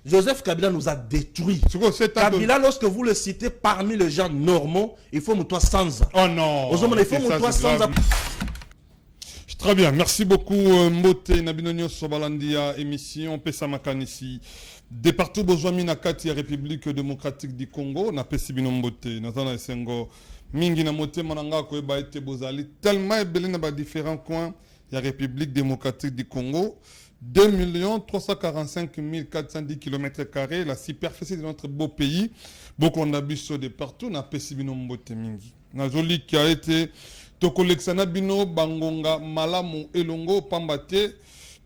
Joseph Kabila nous a détruits. Kabila, lorsque vous le citez parmi les gens normaux, il faut moutoir sans. Oh non. Il faut moutoir sans. Très bien, merci beaucoup Mbote Nabinonio Sobalandia, émission Pesa Makanisi. De partout besoin minakati République démocratique du Congo, na Pesibino Mbote, Nazana Esengo, Mingi na mote mananga ko eba ete bozali tellement ebele na ba différents coins ya République démocratique du Congo. 2 345 410 km², la superficie de notre beau pays. Beaucoup on a bu de partout, na Pesibino Mbote Mingi. Nazoli qui a été Tokolexana bino bangonga malamu elongo pambate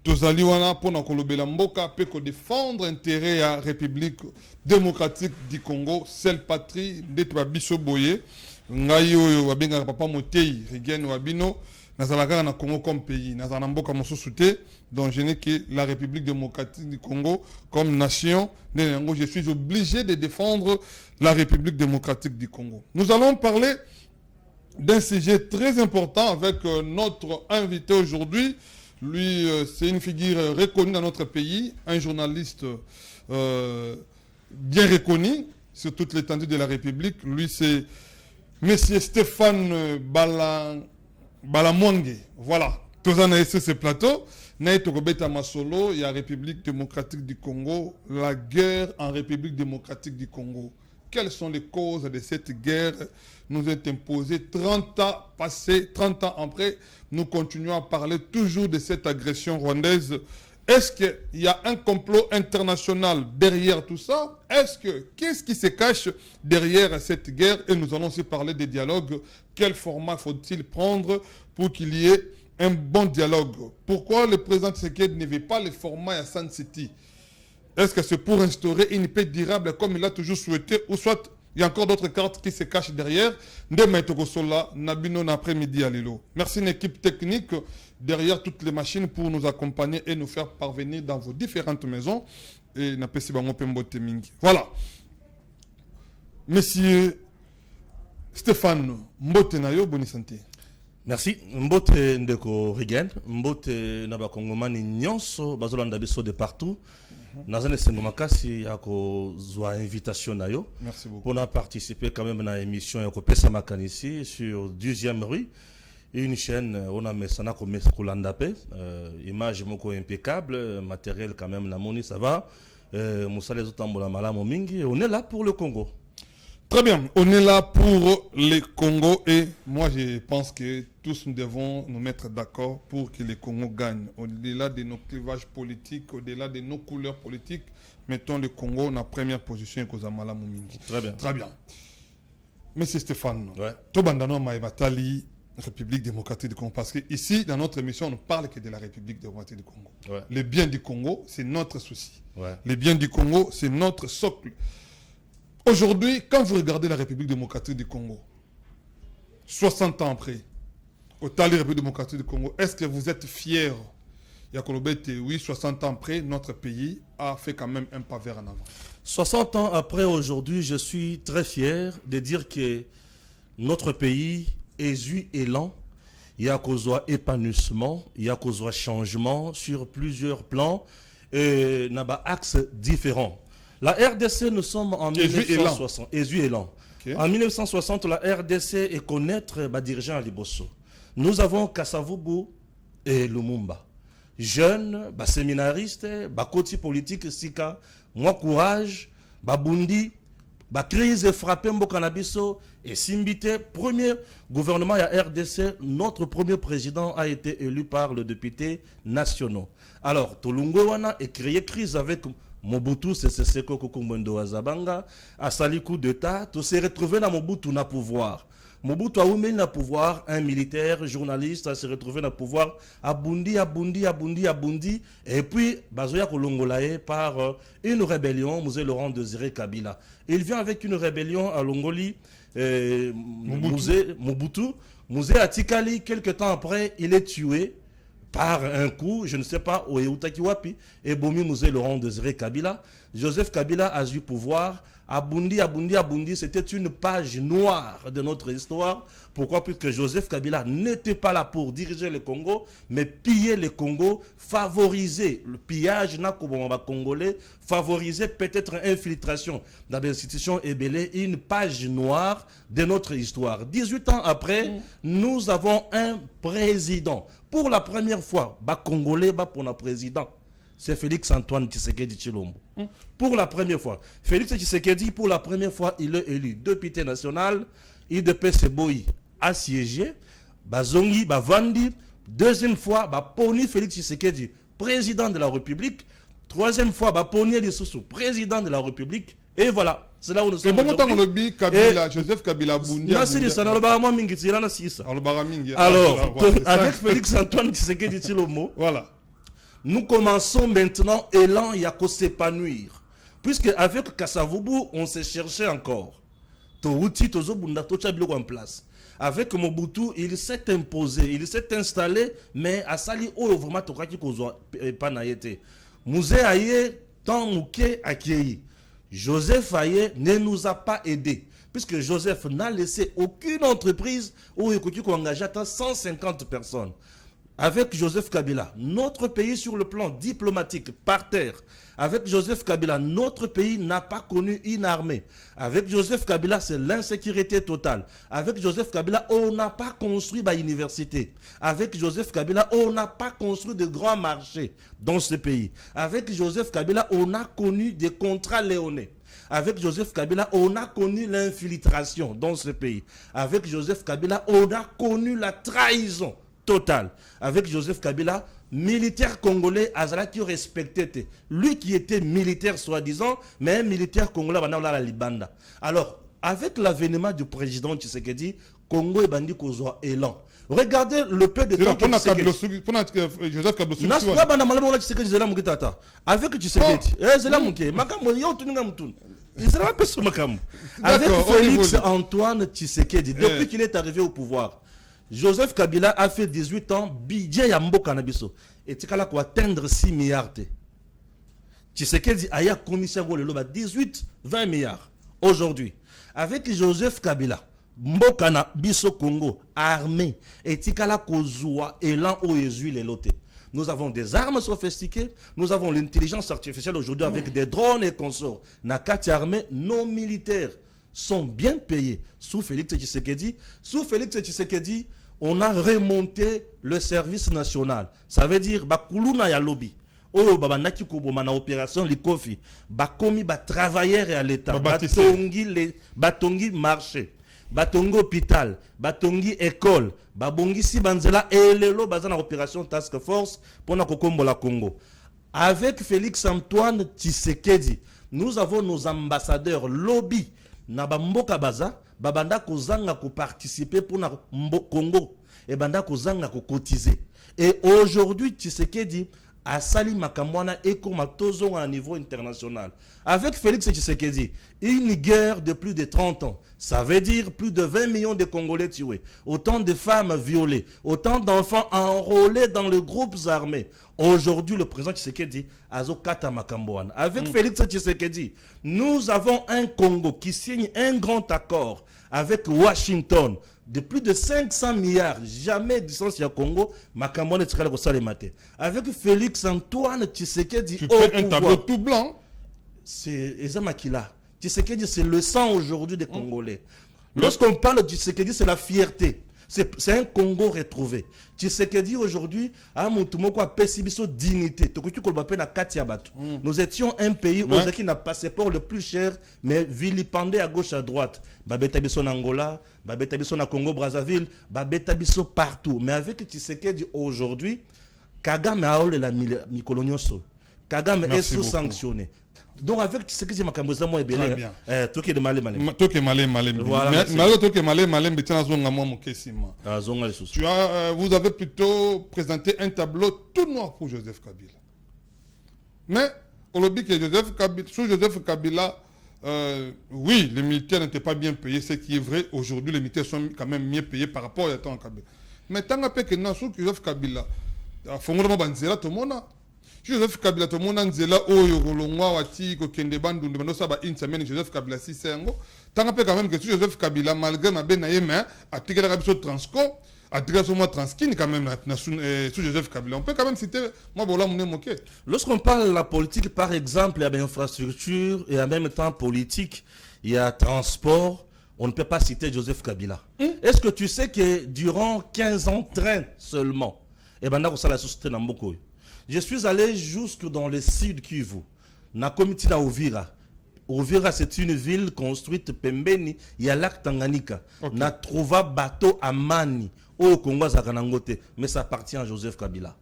tozali wana pona kolobela mboka pe ko défendre intérêt à République démocratique du Congo, seule patrie de biso boye ngai oyo wabenga papa motei Rigen wabino nazalaka na Congo comme pays nazana mboka mosusu te, donc je n'ai que la République démocratique du Congo comme nation. Je suis obligé de défendre la République démocratique du Congo. Nous allons parler d'un sujet très important avec notre invité aujourd'hui. Lui, c'est une figure reconnue dans notre pays, un journaliste bien reconnu sur toute l'étendue de la République. Lui, c'est Monsieur Stéphane Balamwange. Voilà. Tous en avez ce plateau. Naïtokobeta Masolo, il y a République démocratique du Congo, la guerre en République démocratique du Congo. Quelles sont les causes de cette guerre nous est imposée 30 ans passés, 30 ans après, nous continuons à parler toujours de cette agression rwandaise. Est-ce qu'il y a un complot international derrière tout ça? Qu'est-ce qui se cache derrière cette guerre? Et nous allons aussi parler des dialogues. Quel format faut-il prendre pour qu'il y ait un bon dialogue? Pourquoi le président Tshisekedi ne veut pas le format à Sun City? Est-ce que c'est pour instaurer une paix durable comme il a toujours souhaité, ou soit il y a encore d'autres cartes qui se cachent derrière? Merci une équipe technique derrière toutes les machines pour nous accompagner et nous faire parvenir dans vos différentes maisons. Et voilà. Monsieur Stéphane Mbotenayo, bonne santé. Merci. Mbote ndeko Rigen, Mbote naba Kongomani nyonso bazolanda biso de partout. Nazane sengomakasi yako zwa invitation nayo. Merci beaucoup. Pour participer quand même à l'émission yako Pesa Makanisi sur 12e rue. Une chaîne on a mis ça na ko meskolandape, image moko impeccable, matériel quand même la moni ça va. Moussa les autres mbola malamu mingi, on est là pour le Congo. Très bien, on est là pour le Congo et moi je pense que tous nous devons nous mettre d'accord pour que le Congo gagne. Au-delà de nos clivages politiques, au-delà de nos couleurs politiques, mettons le Congo en première position. Très bien. Très bien. Monsieur Stéphane, ouais. Tobandano Maïbatali, République démocratique du Congo, parce que ici, dans notre émission, on ne parle que de la République démocratique du Congo. Ouais. Le bien du Congo, c'est notre souci. Ouais. Le bien du Congo, c'est notre socle. Aujourd'hui, quand vous regardez la République démocratique du Congo, 60 ans après, au Tali République démocratique du Congo, est-ce que vous êtes fiers? Oui, 60 ans après, notre pays a fait quand même un pas vers en avant. 60 ans après aujourd'hui, je suis très fier de dire que notre pays est eu élan. Il y a cause épanouissement, il y a cause changement sur plusieurs plans et n'a pas axes différents. La RDC, nous sommes en 1960. Okay. En 1960, la RDC est connaître dirigeant à Liboso. Nous avons Kasavubu et Lumumba. Jeunes, séminaristes, côté politique, Sika, moi courage, Bundi, crise frappée Mbokanabiso et Simbité. Premier gouvernement à RDC, notre premier président a été élu par le député national. Alors, Tolungowana est créé crise avec Mobutu Seko Kukumbondo Azabanga, à sali coup d'État, tout s'est retrouvé dans Mobutu na pouvoir. Mobutu a oumé na pouvoir, un militaire, journaliste, s'est retrouvé dans pouvoir, Abundi, et puis Bazoya Kolongolae par une rébellion, Moussé Laurent Désiré Kabila. Il vient avec une rébellion à Longoli, Mobutu, Moussé Atikali, quelques temps après, il est tué par un coup, je ne sais pas, au Eutakiwapi, et Bomi Mouzé Laurent Désiré Kabila. Joseph Kabila a eu pouvoir. Abundi, c'était une page noire de notre histoire. Pourquoi? Puisque Joseph Kabila n'était pas là pour diriger le Congo, mais piller le Congo, favoriser le pillage congolais, favoriser peut-être infiltration dans les institutions ébélées, une page noire de notre histoire. 18 ans après, nous avons un président. Pour la première fois, Congolais, pour un président. C'est Félix Antoine Tshisekedi Tshilombo. Pour la première fois. Félix Tshisekedi, pour la première fois, il est élu député national. IDPS Boyi assiégé. Bazongi, Bavandi. Deuxième fois, Poni Félix Tshisekedi, président de la République. Troisième fois, Poni Lissousou, président de la République. Et voilà. C'est là où nous sommes. Joseph Kabila Bundi. Alors, avec Félix Antoine Tshisekedi Tshilombo, voilà. Nous commençons maintenant élan Yako s'épanouir. Puisque avec Kasavubu, on s'est cherché encore. Touti, Tozo Bunda, Tocha Biloko en place. Avec Mobutu, il s'est imposé, il s'est installé, mais à Sali, vraiment, Tokaki Kozo Panayete. Mouzé Aye, Tant Mouké Akiei. Joseph Aye ne nous a pas aidés. Puisque Joseph n'a laissé aucune entreprise où il a engagé 150 personnes. Avec Joseph Kabila, notre pays sur le plan diplomatique, par terre. Avec Joseph Kabila, notre pays n'a pas connu une armée. Avec Joseph Kabila, c'est l'insécurité totale. Avec Joseph Kabila, on n'a pas construit l'université. Avec Joseph Kabila, on n'a pas construit de grands marchés dans ce pays. Avec Joseph Kabila, on a connu des contrats léonais. Avec Joseph Kabila, on a connu l'infiltration dans ce pays. Avec Joseph Kabila, on a connu la trahison total. Avec Joseph Kabila, militaire congolais, Azala qui respectait. Lui qui était militaire soi-disant, mais un militaire congolais, la Libanda. Alors, avec l'avènement du président Tshisekedi, Congo et Bandi Kozwa élan. Regardez le peu de temps que Tshisekedi. Joseph Kabila. Avec Tshisekedi. Avec Félix Antoine Tshisekedi, depuis qu'il est arrivé au pouvoir, Joseph Kabila a fait 18 ans, budget Yambo Kanabiso. Et Tikala pour atteindre 6 milliards. Tshisekedi a eu commission 18-20 milliards. Aujourd'hui, avec Joseph Kabila, Mbokana Biso Congo, armée, et Tikala Kozua, élan au Jésus les lotés. Nous avons des armes sophistiquées, nous avons l'intelligence artificielle aujourd'hui avec des drones et consorts. Nakati armée, nos militaires sont bien payés. Sous Félix Tshisekedi, on a remonté le service national. Ça veut dire Bakuluna ya lobby. Oh babanaki koboma na opération likofi. Bakomi ba travailleurs à l'état. Batongi marché. Batongi hôpital, batongi école, babongi si banzela et lelo bazana opération task force pour na kokombola Congo. Avec Félix Antoine Tshisekedi, nous avons nos ambassadeurs lobby na bamboka baza babanda kozanga ko participer pour na Congo et banda kozanga ko cotiser. Et aujourd'hui Tshisekedi a sali makamwana et comme tozo à niveau international. Avec Félix Tshisekedi, une guerre de plus de 30 ans. Ça veut dire plus de 20 millions de Congolais tués, autant de femmes violées, autant d'enfants enrôlés dans les groupes armés. Aujourd'hui, le président Tshisekedi a Zokata Makamboana. Avec Félix Tshisekedi, nous avons un Congo qui signe un grand accord avec Washington de plus de 500 milliards. Jamais distance au Congo, Makamboana Tsikala Kosale Mate. Avec Félix Antoine Tshisekedi tu fais un tableau tout blanc. C'est Ezamakila. Tshisekedi, c'est le sang aujourd'hui des Congolais. Lorsqu'on parle de Tshisekedi, c'est la fierté. C'est un Congo retrouvé. Tshisekedi aujourd'hui a pessibiso dignité. Nous étions un pays qui n'a passeport le plus cher, mais vilipendé à gauche à droite. Babetabiso en Angola, Babetabiso en Congo Brazzaville, Babetabiso partout. Mais avec Tshisekedi aujourd'hui, Kagame a eu la Mikolonioso. Kagame est sous-sanctionné. Donc avec ce que j'ai marqué, moi et bien, tout qui est malé malé. Tout qui est malé malé. Mais tout qui est malé malé, mais tiens zonga moi mon kessima. Tu as, vous avez plutôt présenté un tableau tout noir pour Joseph Kabila. Mais au lobby que Joseph Kabila, sous Joseph Kabila, oui, les militaires n'étaient pas bien payés, ce qui est vrai. Aujourd'hui, les militaires sont quand même mieux payés par rapport à temps Kabila. Mais tant que non sous Joseph Kabila, Fongola banzela to mona. Joseph Kabila to mona nzela oyo kolongwa wati ko kende bandundu bando saba une semaine Joseph Kabila sisengo. Tanga pe quand même que Joseph Kabila malgré ma ben na yema atikela kabiso Transco, atikela so moi Transkin quand même sous Joseph Kabila. On peut quand même citer moi bola mon moqué. Lorsqu'on parle de la politique, par exemple, il y a infrastructure et en même temps politique, il y a transport. On ne peut pas citer Joseph Kabila. Est-ce que tu sais que durant 15 ans, train seulement, je suis allé jusque dans le sud Kivu, na comité na Uvira. Uvira, c'est une ville construite pembeni, il y a lac Tanganyika. Okay. Na trouva bateau à Mani, au Congo Zakanangote, mais ça appartient à Joseph Kabila.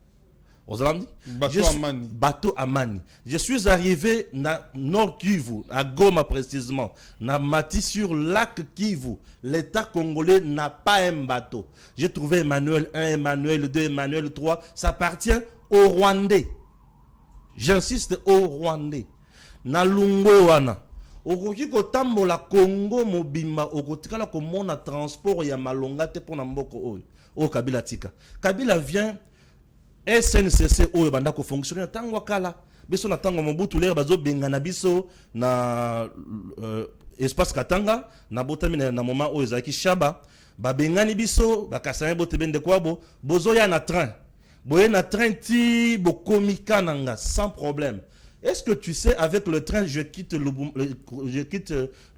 Bateau à Mani. Je suis arrivé na Nord Kivu, à Goma précisément, na Mati sur lac Kivu. L'État congolais n'a pas un bateau. J'ai trouvé Emmanuel 1, Emmanuel 2, Emmanuel 3. Ça appartient aux Rwandais. J'insiste, aux Rwandais. Na Lungwewana. Okoki kotambola Congo mobimba okotikala komona transport ya malonga te pona mboko oyo. O Kabila tika. Kabila vient SNCC oyo banda ko fonctionner tango kala biso na tango Mobutu lere bazo bengana biso na espace Katanga na botami na moment oyo ezaki Shaba ba bengani biso bakasanye bote bende kwabo bozo ya na train boye na train ti bokomika nanga sans problème. Est-ce que tu sais, avec le train, je quitte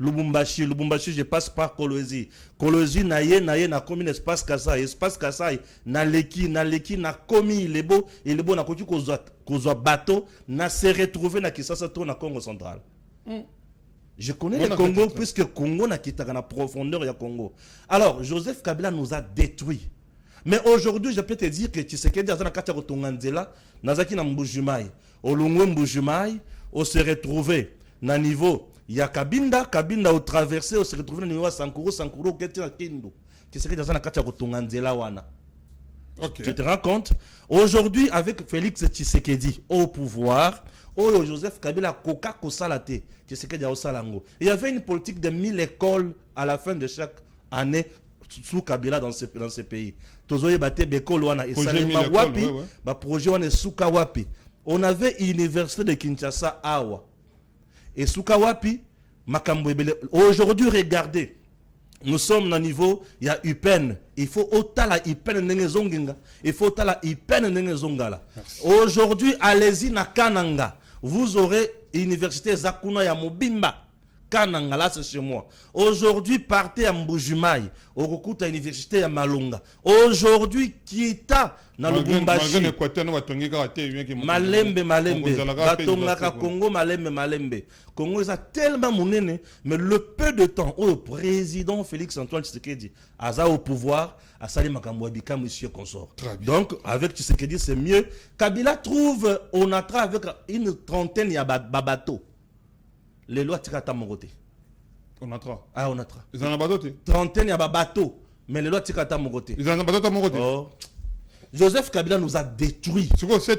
Lubumbashi. Lubumbashi, je passe par Kolwezi. Kolwezi, na commune espace Kasai. Espace Kasai, na leki, na komi, il est beau, na kotu kozwa bateau, na se retrouver na Kisasa to na Congo central. Je connais le Congo, puisque Congo na kitaka na profondeur ya Congo. Alors, Joseph Kabila nous a détruits. Mais aujourd'hui, je peux te dire que Tshisekedi Azana Katia Rotonganzela, Nazaki na Mbujumai. Au Lungwe Mbujumai, on se retrouvait na niveau. Il y a Kabinda au traversé, on se retrouvait na niveau Sankuro, Ketia Kindu. Tshisekedi Azana Katia Rotonganzela wana. Tu te rends compte? Aujourd'hui, avec Félix Tshisekedi au pouvoir, Joseph Kabila Koka Kosalate, Tshisekedi Osalango. Il y avait une politique de 1000 écoles à la fin de chaque année sous Kabila dans ces pays. Tozoye bate bekolo wana esalema wapi ba projet wana suka wapi. On avait université de Kinshasa awa. Et suka wapi makambo ebele. Aujourd'hui regardez, nous sommes à niveau, il y a UPEN. Il faut otala UPEN nengezonginga. Il faut otala UPEN nengezongala. Aujourd'hui allez-y na Kananga. Vous aurez université Zakuna ya Mobimba. Kananga, là c'est chez moi. Aujourd'hui, partez à Mbujumai, au recours à l'université à Malonga. Aujourd'hui, Kita, dans le Bumbashi. Malembe. Batongaka Congo, Malembe. Congo, ils ont tellement monnaie, mais le peu de temps où le président Félix Antoine Tshisekedi a au pouvoir, à Salim Makamouabika, monsieur consort. Donc, avec Tshisekedi, c'est mieux. Kabila trouve, on a travaillé avec une trentaine de bateaux. Les lois tirata mogote. On a trois. Ah, on a trois. Ils en ont bateau. Trentaine, il y a bateau. Mais les lois tirata mogote. Ils en ont bateau mogote. Oh. Joseph Kabila nous a détruits.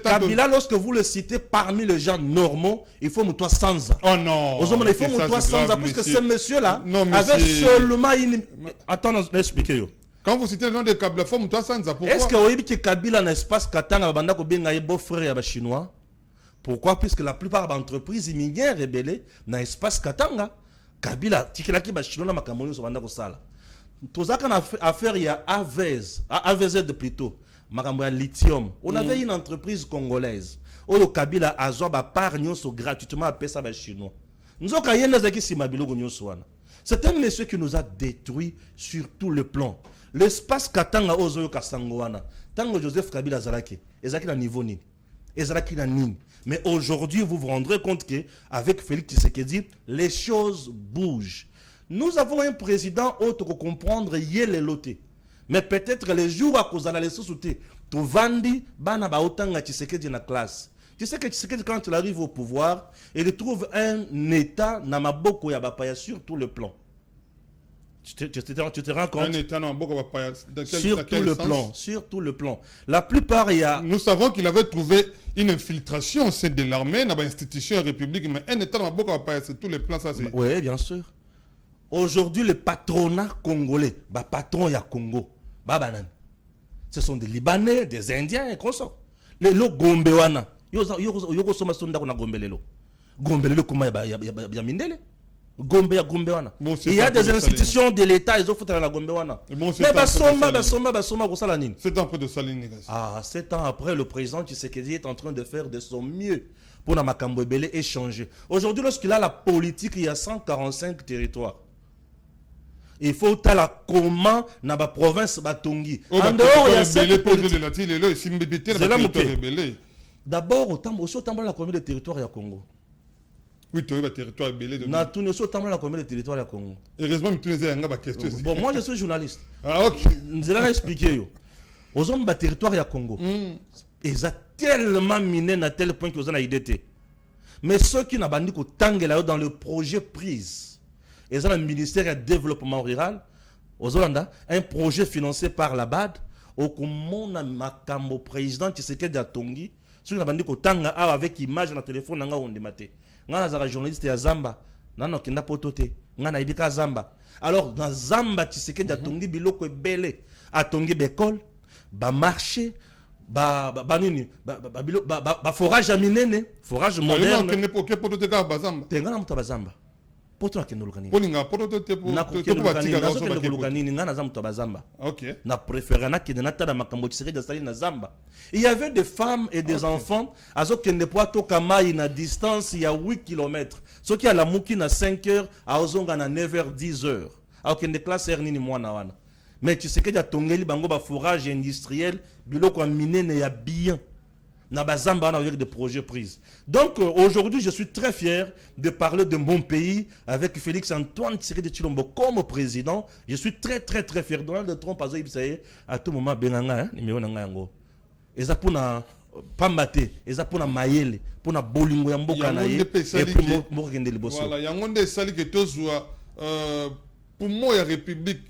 Kabila, lorsque vous le citez parmi les gens normaux, il faut moutoir sans. Oh non. Il faut moutoir sans. Parce que ce monsieur-là avait seulement une. Attends, expliquez. Quand vous citez le nom de Kabila, il faut moutoir sans. Pourquoi? Est-ce que vous avez dit que Kabila n'a espace Katanga, Banda Kobenga, beau-frère chinois? Pourquoi? Puisque la plupart des entreprises immigrées rebellées dans l'espace Katanga. Kabila, Tikelaki Bachilona Makamoni sur Banda Kosala. Tout ça qu'on a affaire, il y a AVZ plutôt, Makamboya Lithium. On avait une entreprise congolaise. Où le Kabila a zoba par gratuitement à Pesa Chinois. Nous avons créé Nazaki Simabilo Gonyoswana. C'est un monsieur qui nous a détruits sur tout le plan. L'espace Katanga Ozoyo Kasangoana. Tango Joseph Kabila Zalaki. Ezaki na niveau ni. Ezalaki na nini. Mais aujourd'hui, vous vous rendrez compte qu'avec Félix Tshisekedi, les choses bougent. Nous avons un président autre que comprendre yé les lotés. Mais peut-être les jours à cause de la société, tu vandi, bana ba otanga Tshisekedi na classe. Tu sais que Tshisekedi, quand il arrive au pouvoir, il trouve un état na maboko ya bapaya sur tout le plan. Tu te rends compte? Un état na maboko bapaya. Sur tout le plan. La plupart, il y a... Nous savons qu'il avait trouvé une infiltration au sein de l'armée, dans l'institution république, mais un état na maboko bapaya sur tous les plans, ça c'est... Oui, bien sûr. Aujourd'hui, le patronat congolais, patron ya Congo, ce sont des Libanais, des Indiens et consorts. lelo gombe wana yoko soma sonda kuna gombe lelo kuma ya mindele gombe ya gombe wana. Bon, il y a des institutions de l'état ils ont foutu la gombe wana. Bon, mais basoma kosala nini? 7 ans après de Saline. 7 ans après, le président Tshisekedi est en train de faire de son mieux pour Namakambo Ebele échanger. Aujourd'hui, lorsqu'il a la politique, il y a 145 territoires. Il faut la comment dans la province Batongi. En dehors, il y a 7 politiques. D'abord, aussi au temps la commune de territoire du Congo. Oui, tu as le territoire belé de. Na tout aussi au temps la commune de territoire du Congo. Heureusement, tu nous as une question. Bon, moi je suis journaliste. Ah ok. Nous allons expliquer. Aux hommes du territoire du Congo. Ils ont tellement miné à tel point qu'ils ont été. Mais ceux qui n'ont pas dit que dans le projet prise, ils ont le ministère du développement rural, aux Hollandais, un projet financé par la BAD, au comment Makambo président Tshisekedi Tongi, ceux qui n'ont pas dit que avec image dans le téléphone, on a maté. Ngana za journaliste ya Zamba, nana kenda potote, ngana ibika Zamba. Alors dans Zamba Tshisekedi Tongi biloko ebele, atongi bekol, ba marché, ba forage à minene, forage moderne. Tengana muta bazamba. Poto na kendo lukani. Polinga poto te po te lukani ngana za muta bazamba. OK. Na préféré na kende na tada makambo Tshisekedi sali na Zamba. Il y avait des femmes et des enfants azo kende po to kamai na distance il y a 8 km. Ceux qui a la muki na 5 heures, a ozonga na 9 heures 10 heures. A kende classe nini mwana wana. Mais tu sais que tongeli bango ba forage industriel biloko a miné ne ya bien na bazamba avec des projets pris. Donc aujourd'hui je suis très fier de parler de mon pays avec Félix Antoine Tshisekedi Tshilombo comme président. Je suis très fier. Donald Trump a dit à tout moment benanga numéro nanga yango. Eza pona pambate, eza pona mayele, pona bolingo ya mboka na ye et pour mo kende liboso. Voilà, yango nde sali que tozwa pour moi la République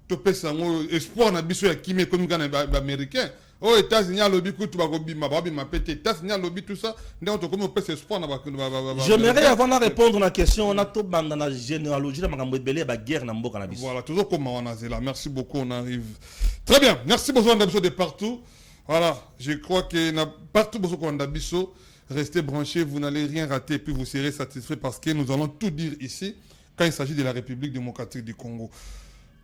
topesa ngo espoir na biso ya kimé comme kana américain. Aux États-Unis lobby kutu ba kobima ba bima pété États-Unis lobby tout ça donc comme on pesa espoir na ba. J'aimerais avant de répondre à la question on a tout banda na généalogie la makambo ebele ba guerre na mboka na biso. Voilà, toujours comme on a zela. Merci beaucoup, on arrive. Très bien. Merci beaucoup de partout. Voilà, je crois que partout besoin d'Abisso, restez branchés, vous n'allez rien rater, puis vous serez satisfaits parce que nous allons tout dire ici quand il s'agit de la République démocratique du Congo.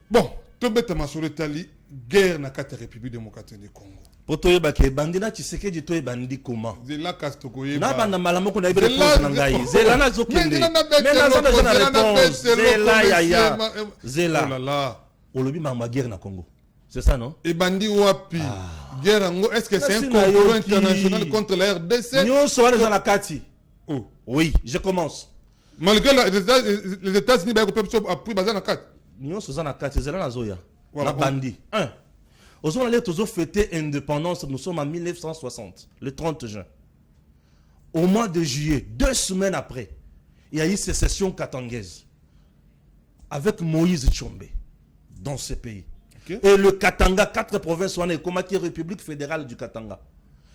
Bon, tout bêtement sur l'Italie, guerre n'a qu'à la République démocratique du Congo. Poto bake bandina Tshisekedi to bandi comment? Zela kastokoye. Na banda malamo ko na ibe réponse na ngai. Zela na zokende. Mais na zona na réponse. Zela ya. Zela. Oh là là. Olobi mama guerre na Congo. C'est ça non? Et bandi wapi? Guerre est-ce que c'est un complot international contre la RDC? Nous sommes dans la Kati. Oh. Oui, je commence. Malgré les États-Unis, ils ont appris basé dans la Kati. Nous sommes dans la Kati, c'est là la Zoya. La bandit. Un. Aux allait toujours fêter l'indépendance, nous sommes en 1960, le 30 juin. Au mois de juillet, 2 semaines après, il y a eu sécession katangaise avec Moïse Tshombe dans ce pays. Okay. Et le Katanga, 4 provinces, on est comme la République fédérale du Katanga.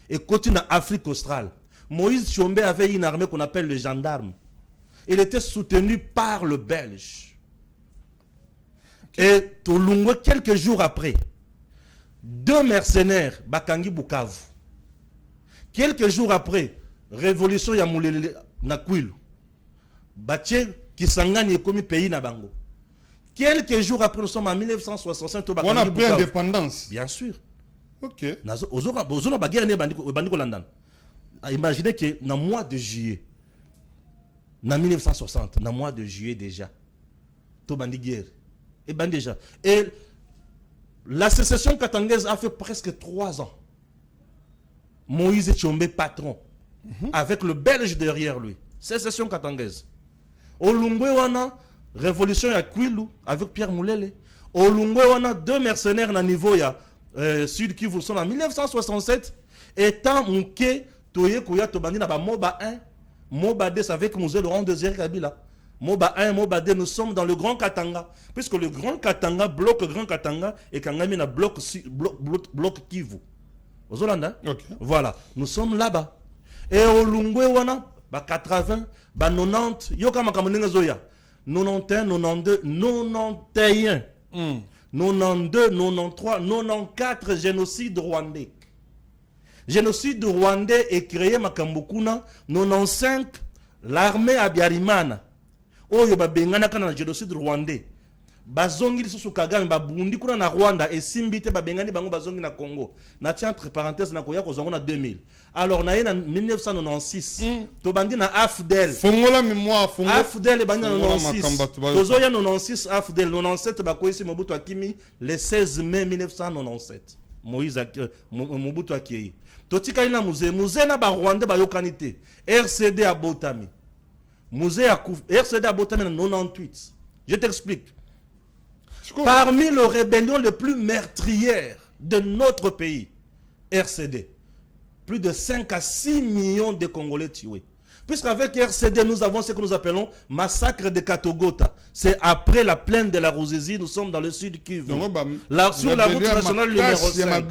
Et continue en Afrique australe. Moïse Tshombe avait une armée qu'on appelle le gendarme. Il était soutenu par le Belge. Okay. Et Tolungo, quelques jours après, 2 mercenaires, Bakangi Bukavu. Quelques jours après, révolution Yamoulele Nakwilu. Baché Kisangani est comme pays Nabango. Quelques jours après, nous sommes en 1965. On a pris l'indépendance. Bien sûr. Ok. Imaginez que dans le mois de juillet, en 1960, dans le mois de juillet déjà, tout bandi guerre. Et bandi déjà. Et la sécession katangaise a fait presque 3 ans. Moïse Tshombe patron, avec le Belge derrière lui. Sécession katangaise. Olungwe wana révolution ya Kwilu avec Pierre Moulele. Olungwe wana 2 mercenaires na niveau ya Sud Kivu sont en 1967. Étant mouké toye koya tobandi na ba Moba 1, Moba 2 avec Mouze Laurent Désiré Kabila. Moba 1, Moba 2, nous sommes dans le Grand Katanga. Puisque le Grand Katanga bloque Grand Katanga et Kangami na bloc Kivu. Aux Hollandais. Okay. Voilà, nous sommes là-bas. Et au Lungwe wana, ba 80, ba 90, yoka makamunenga zoya. 91, 92, 91. 92, 93, 94 génocides rwandais. Génocide rwandais est créé Makambukuna 95 l'armée à Biarimana. Oyo babengana kana génocide rwandais. Bazongi lisusu Kagame babundi kuna na Rwanda et simbite babengani bango bazongi na Congo. Na tia entre parenthèses na koya kozongo na 2000. Alors na en 1996 to bandi na AFDEL. Fongola mémoire fongola. AFDEL bandi na 96. Tozoya 96 AFDEL 97 bakoisi Mobutu Akimi le 16 mai 1997. Moïse Mobutu Akimi. Totika ina muze na ba Rwanda ba yokanite. RCD à Botami. RCD à Botami en 98. Je t'explique. Parmi les rébellions les plus meurtrières de notre pays, RCD, plus de 5 à 6 millions de Congolais tués. Puisqu'avec RCD, nous avons ce que nous appelons massacre de Katogota. C'est après la plaine de la Ruzizi, nous sommes dans le sud Kivu. Là, sur la route nationale numéro 5.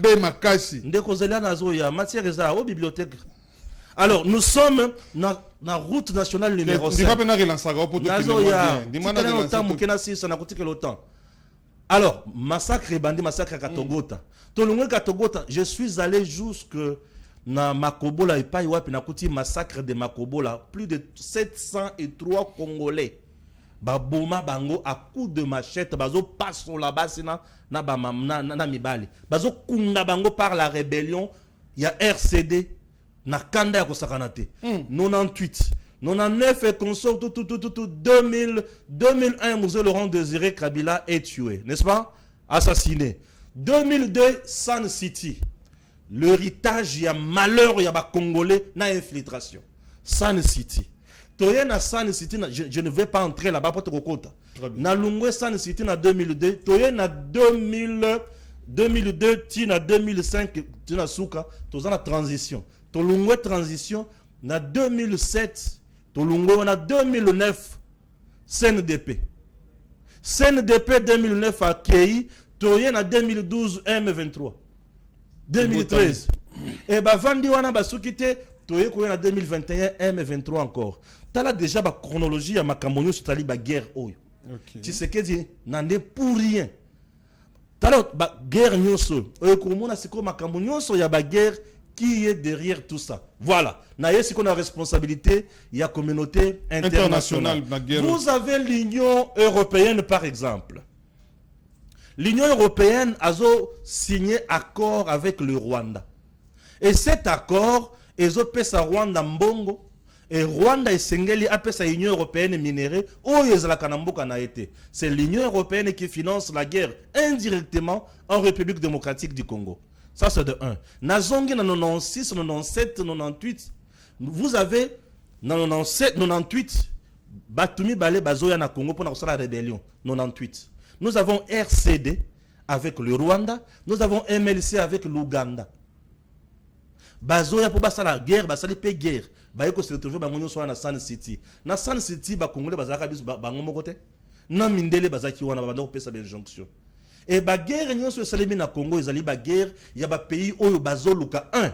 Bibliothèque. Alors, nous sommes dans la route nationale numéro 5. Alors, massacre bandi, massacre Katogota. Tolungwe Katogota, je suis allé jusque na Makobola et pas Iwapi Nakuti, massacre de Makobola. Plus de 703 Congolais. Baboma bango à coups de machette, bazo passo là-bas, na mibali. Bazo kunga bango par la rébellion, il y a RCD, na kanda ya kosakanate. 98. 99 et consort, 2000, 2001, Moussé Laurent Désiré Kabila est tué, n'est-ce pas? Assassiné. 2002, Sun City. L'héritage, il y a malheur, il y a des Congolais, il y a infiltration. Sun City. Toye na Sun City, je ne vais pas entrer là-bas pour te raconter. Na Lungwe Sun City na 2002, Toye na 2002, Tina 2005, Tina Souka, Toza na transition. Tolungwe transition, na 2007, Tolungwe on a 2009, CNDP. CNDP 2009 à Kei, Toye na 2012, M23. 2013. Et bah Vandi wana basukite, Toye koye na 2021, M23 encore. T'as déjà la chronologie à Makamonyo sur la guerre. Tu sais que dit, n'en est pour rien. T'as la guerre nyoso. Comment on a c'est comme Makamonyo sur la guerre qui est derrière tout ça. Voilà. Naïe c'est qu'on a responsabilité, il y a communauté internationale. Vous avez l'Union européenne par exemple. L'Union européenne a signé accord avec le Rwanda. Et cet accord, ils ont fait ça Rwanda Mbongo. Et Rwanda et Sengeli a fait ça Union européenne minérée. C'est l'Union européenne qui finance la guerre indirectement en République démocratique du Congo. Ça c'est de 1. Nazongi dans 96, 97, 98. Vous avez dans 97, 98. Batumi Bale Bazoya na Congo pour la rébellion. 98. Nous avons RCD avec le Rwanda. Nous avons MLC avec l'Ouganda. Bazoya pour la guerre, basali pe guerre. Bayeko se retrouver bangonyo so na Sun City. Na Sun City ba Congolais bazaka biso bangomo côté. Na mindele bazaki wana bando pesa ba injonction. Et ba guerre nyonso salimi na Congo ezali ba guerre ya ba pays oyo bazoluka 1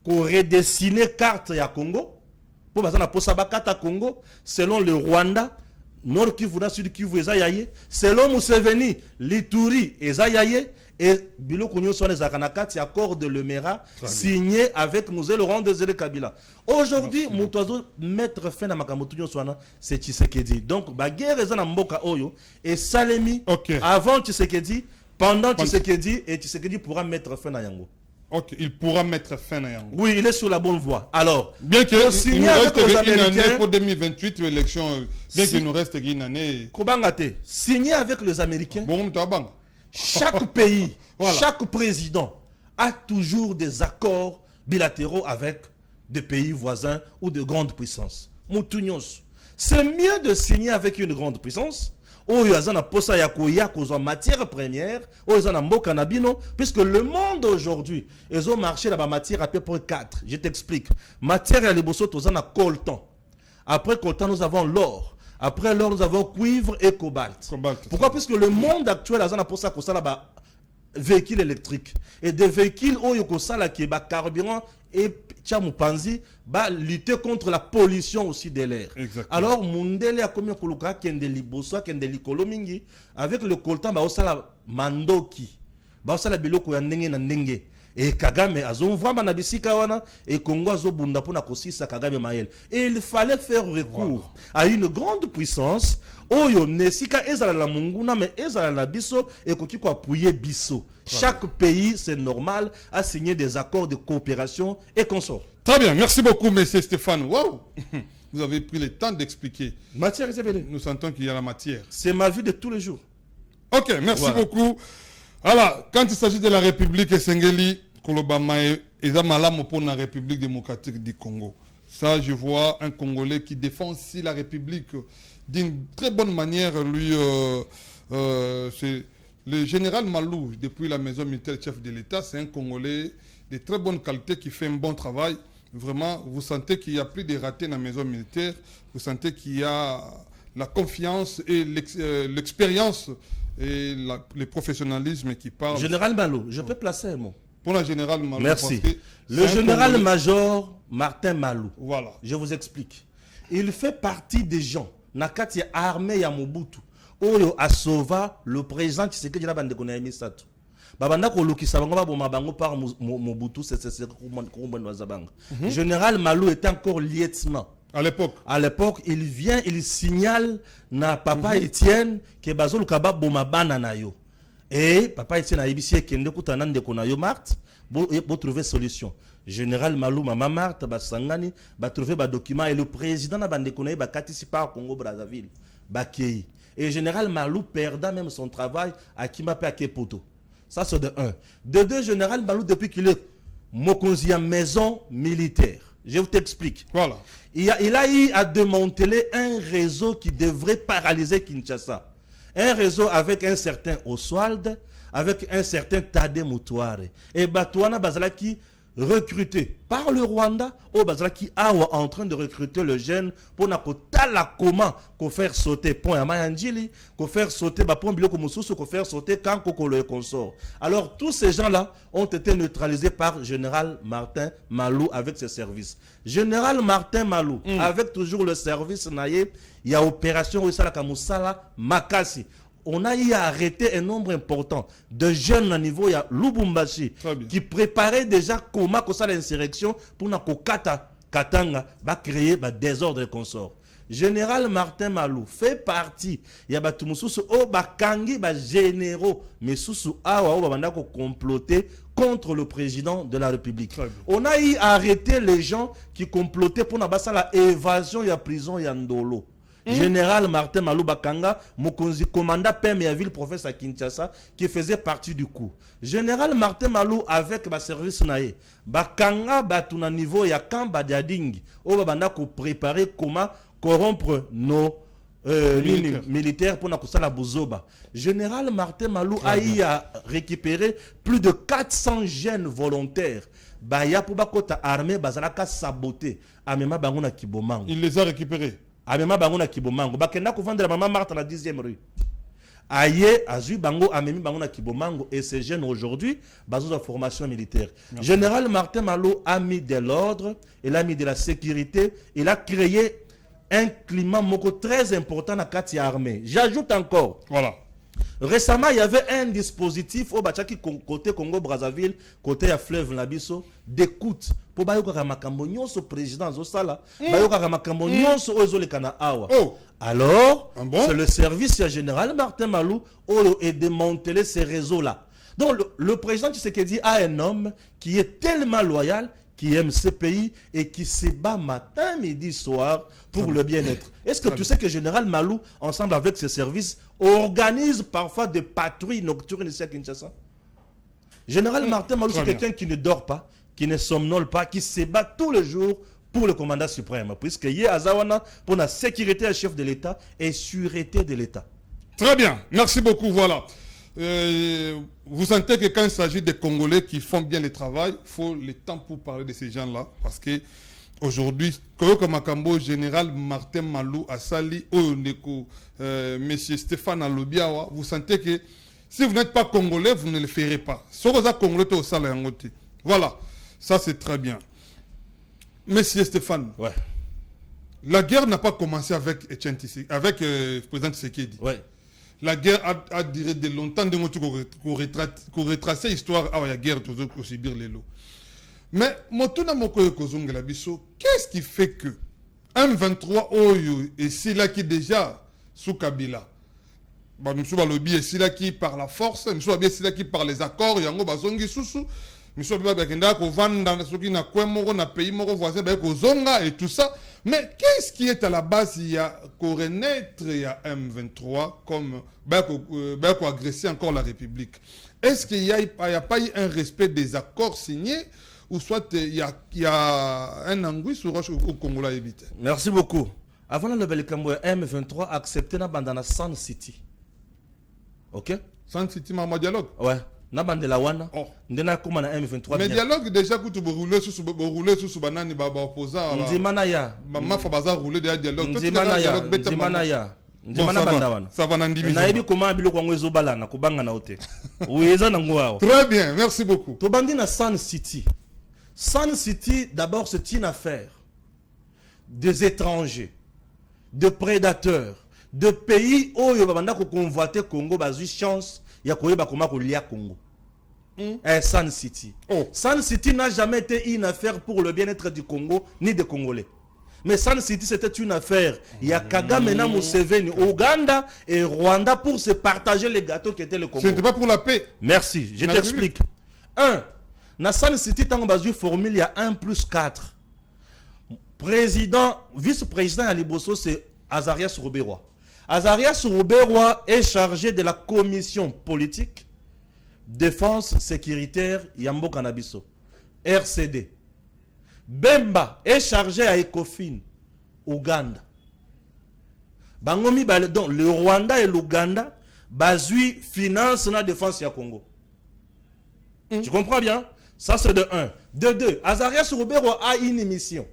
ko redessiner carte ya Congo. Pour bazana posa ba carte ya Congo selon le Rwanda. Nord Kivu na Sud Kivu ezayaye selon Museveni l'Ituri ezayaye et biloko nyonso les akanakati accord de Lemera signé avec Moussé Laurent Désiré Kabila. Aujourd'hui mutozo mettre fin à makamoto nyonso wana c'est Tshisekedi. Donc ba guerre ezana mboka oyo et Salemi avant Tshisekedi, pendant Tshisekedi et Tshisekedi pourra mettre fin à yango. Ok, il pourra mettre fin à yango. Oui, il est sur la bonne voie. Alors, bien qu'il nous reste une année pour 2028 l'élection, bien qu'il nous reste une année. Kobangate, signé avec les Américains. Bon, chaque pays, chaque président a toujours des accords bilatéraux avec des pays voisins ou de grandes puissances. C'est mieux de signer avec une grande puissance. Matière première, puisque le monde aujourd'hui, ils ont marché dans la matière à peu près 4. Je t'explique. Matière à l'ébosso, ils ont coltan. Après coltan, nous avons l'or. Après l'or, nous avons cuivre et cobalt. Pourquoi? Puisque le monde actuel, ils ont pour ça véhicules électriques. Et des véhicules qui ont carburant et Tchamupanzi va lutter contre la pollution aussi de l'air. Alors, Mundele a commis Koluka Kendeli Bosso, Kendeli Kolomingi, avec le coltan, bah, la Mandoki, bah, la Biloko Yandenge Nandenge. Et Kagame azo vraiment na bisika wana et Congo azo bunda pona kosisa Kagame Mael. Et il fallait faire recours à une grande puissance oyo nesika ezala la munguna mais ezala la biso et koki ko appuyer biso. Chaque pays, c'est normal, a signé des accords de coopération et consorts. Très bien, merci beaucoup, monsieur Stéphane. Waouh, vous avez pris le temps d'expliquer. Matière révélée. Nous sentons qu'il y a la matière. C'est ma vie de tous les jours. Ok, merci beaucoup. Alors, quand il s'agit de la République Sengeli, Kolobama et Malam pour la République démocratique du Congo. Ça, je vois un Congolais qui défend aussi la République d'une très bonne manière. Lui, c'est le général Malou, depuis la maison militaire chef de l'État, c'est un Congolais de très bonne qualité qui fait un bon travail. Vraiment, vous sentez qu'il n'y a plus de ratés dans la maison militaire. Vous sentez qu'il y a la confiance et l'expérience et le professionnalisme qui parle. Général Malou, je peux placer un mot. Pour le général Malou. Merci. Le général-major Martin Malou. Voilà. Je vous explique. Il fait partie des gens, Nakati armée ya Mobutu, Oyo a sauvé le président qui s'est dit que Bandeko na Misatu. Babanda ko lokisa bango ba boma bango par Mobutu, c'est Général Malou est encore lieutenant. À l'époque. À l'époque, il vient, il signale na papa Étienne que Bazol Kaba boma bana na yo. Et papa Étienne a ébissé kende kutana ndeko na yo Marthe, pour trouver solution. Général Malou Mama Marthe ba sangani ba trouver ba document et le président na bandeko na ba katisipa au Congo Brazzaville ba kei. Et Général Malou perdant même son travail à Kimapé à Kepoto. Ça c'est de un. De deux, Général Malou depuis qu'il est mokonzi à maison militaire. Je vous t'explique. Voilà. Il a eu à démanteler un réseau qui devrait paralyser Kinshasa. Un réseau avec un certain Oswald, avec un certain Tade Moutoire. Et Batouana Bazalaki recruté par le Rwanda, au Bazalaki Awa en train de recruter le jeune pour la comment qu'on faire sauter point Amayandjili, qu'on faire sauter Bapon Biloko Moussoussou, qu'on faire sauter Kankoko le consort. Alors tous ces gens-là ont été neutralisés par Général Martin Malou avec ses services. Général Martin Malou, avec toujours le service Naye, il y a opération Ouissala Kamoussala Makasi. On a eu à arrêter un nombre important de jeunes à niveau, il y a Lubumbashi, qui préparaient déjà comment ça l'insurrection pour na kokata Katanga va créer des désordre et consorts. Général Martin Malou fait partie. Il y a Batumususu au Bakangi généraux, mais sous awa au babanda ko comploter contre le président de la République. On a eu à arrêter les gens qui complotaient pour na basa la évasion ya prison ya Ndolo. Général Martin Malou Bakanga, Mokonzi, commandant PM ville professeur à Kinshasa, qui faisait partie du coup. Général Martin Malou avec le service naé, Bakanga batuna niveau ya Kamba Diading, au Babanda ko préparer comment corrompre nos militaires pour la Bouzoba. Général Martin Malou a eu à récupérer plus de 400 jeunes volontaires. Baya pour bakota armée bazalaka saboté. Amema bangona Kibomango. Il les a récupérés. Amema bango na Kibomango bakenda ko vendre la maman Marthe la 10e rue. Aye azui bango amemi bango na Kibomango et ces jeunes aujourd'hui bazo de formation militaire. Général Martin Malou a mis de l'ordre, il a mis de la sécurité, il a créé un climat moko très important dans la Kati armée. J'ajoute encore. Voilà. Récemment, il y avait un dispositif au Bachaki côté Congo Brazzaville, côté à fleuve Nabiso, d'écoute pour bayoka makambo nyonso président zosala, bayoka makambo nyonso ozo le kana awa. Alors, c'est le service général Martin Malou et démanteler ces réseaux-là. Donc le président Tshisekedi a un homme qui est tellement loyal, qui aime ce pays et qui se bat matin, midi, soir pour le bien-être. Est-ce que tu sais que Général Malou, ensemble avec ses services, organise parfois des patrouilles nocturnes ici à Kinshasa? Général Martin Malou, c'est quelqu'un qui ne dort pas, qui ne somnole pas, qui se bat tous les jours pour le commandant suprême. Puisque il y a Azawana pour la sécurité du chef de l'État et sûreté de l'État. Très bien, merci beaucoup. Voilà. Vous sentez que quand il s'agit des Congolais qui font bien le travail, il faut le temps pour parler de ces gens-là. Parce que aujourd'hui, Koyoko Makambo, général Martin Malou, Assali, Oyondeko, monsieur Stéphane Alobiawa, vous sentez que si vous n'êtes pas Congolais, vous ne le ferez pas. Si vous êtes Congolais, au Salayangote. Voilà, ça c'est très bien. Monsieur Stéphane, la guerre n'a pas commencé avec le président Tshisekedi. la guerre a duré de longtemps, de qu'on retracer l'histoire, ah, il y a guerre, toujours aussi subir les lots. Mais, qu'est-ce qui fait que M23 Oyo et Sila qui déjà sous Kabila, nous sommes lobby et Sila qui par la force, nous sommes bien Sila qui par les accords, yango bazongi susu, nous sommes bien bakenda ko vanda ceux qui na kwemoro na pays moro voisin ba ko zonga et tout ça. Mais qu'est-ce qui est à la base? Il y a qu'on renaître il y a M23 comme ko agresser encore la République. Est-ce qu'il y a pas eu un respect des accords signés? Ou soit il y a un anguille sur roche au Congo là évité. Merci beaucoup. Avant la nouvelle M23 accepté na bandana Sun City. OK? Sun City ma dialogue. Ouais. Na bandela wana. Oh. Ndena kuma na M23. Mais dialogue déjà que tu rouler sous banani baba opposant. Ndimana ya. Maman fa bazar rouler déjà dialogue. Ndimana ya. Ndimana ya. Ndimana banda wana. Ça va nandimi. Na yebi comment biloko ngo ezobala na kubanga na hote. Uyeza na ngwao. Très bien, merci beaucoup. To bandi na Sun City. Sun City, d'abord, c'est une affaire des étrangers, de prédateurs, de pays où il y a convoité Congo, il y a chance, il y a Congo. Sun City. Oh. Sun City n'a jamais été une affaire pour le bien-être du Congo, ni des Congolais. Mais Sun City, c'était une affaire. Il y a Kagame, Museveni, Ouganda et Rwanda pour se partager les gâteaux qui étaient le Congo. Ce n'était pas pour la paix. Merci, je t'explique. 1. Dans Sun City, tant que formule, il y a 1+4. Président, vice-président à Liboso, c'est Azarias Rouberois. Azarias Rouberois est chargé de la commission politique, défense sécuritaire, Yambo Cannabiso, RCD. Bemba est chargé à Ecofin, Ouganda. Bangomi, donc le Rwanda et l'Ouganda, basui finance la défense ya Congo. Tu comprends bien? Ça, c'est de 1. De 2, Azarias Rouberois a une mission.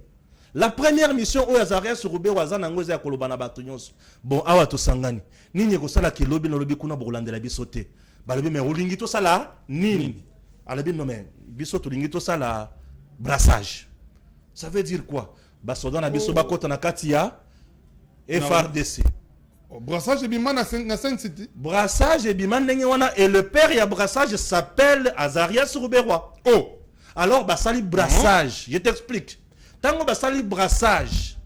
La première mission où Azarias Rouberois a zanangoze ya kolobana batunyos. Bon, awa to sangani. Nini ko sala ki lobi no lobi kuna bolandela bisote. Balobi me rolingi to sala nini. Alabi no me bisoto lingi to sala brassage. Ça veut dire quoi? Basoda na biso bakota na kati ya FRDC. Brassage et Biman à Sun City. Brassage et Biman et le père et Brassage s'appelle Azarias Rouberois. Oh. Alors basali brassage, je t'explique. Tant que basali brassage,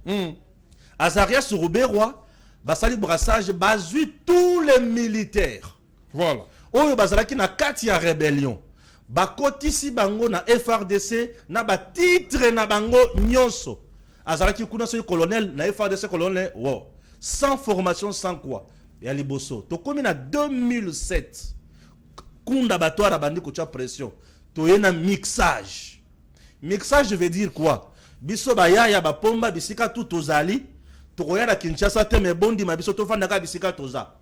Azarias Rouberois, basali brassage basui tous les militaires. Voilà. Oyo bazalaki na kati ya rébellion. Bakotisi bango na FRDC na ba titre na bango nyonso. Azalaki kuna so colonel na FRDC colonel wow. Sans formation, sans quoi? Et à Liboso. To comme en 2007, Kunda Batoire a bandi kocha pression. To yena mixage. Mixage veut dire quoi? Biso baya ya ba pomba bisika tout ozali. To koya Kinshasa te me bondi ma biso to fanda ka bisika toza.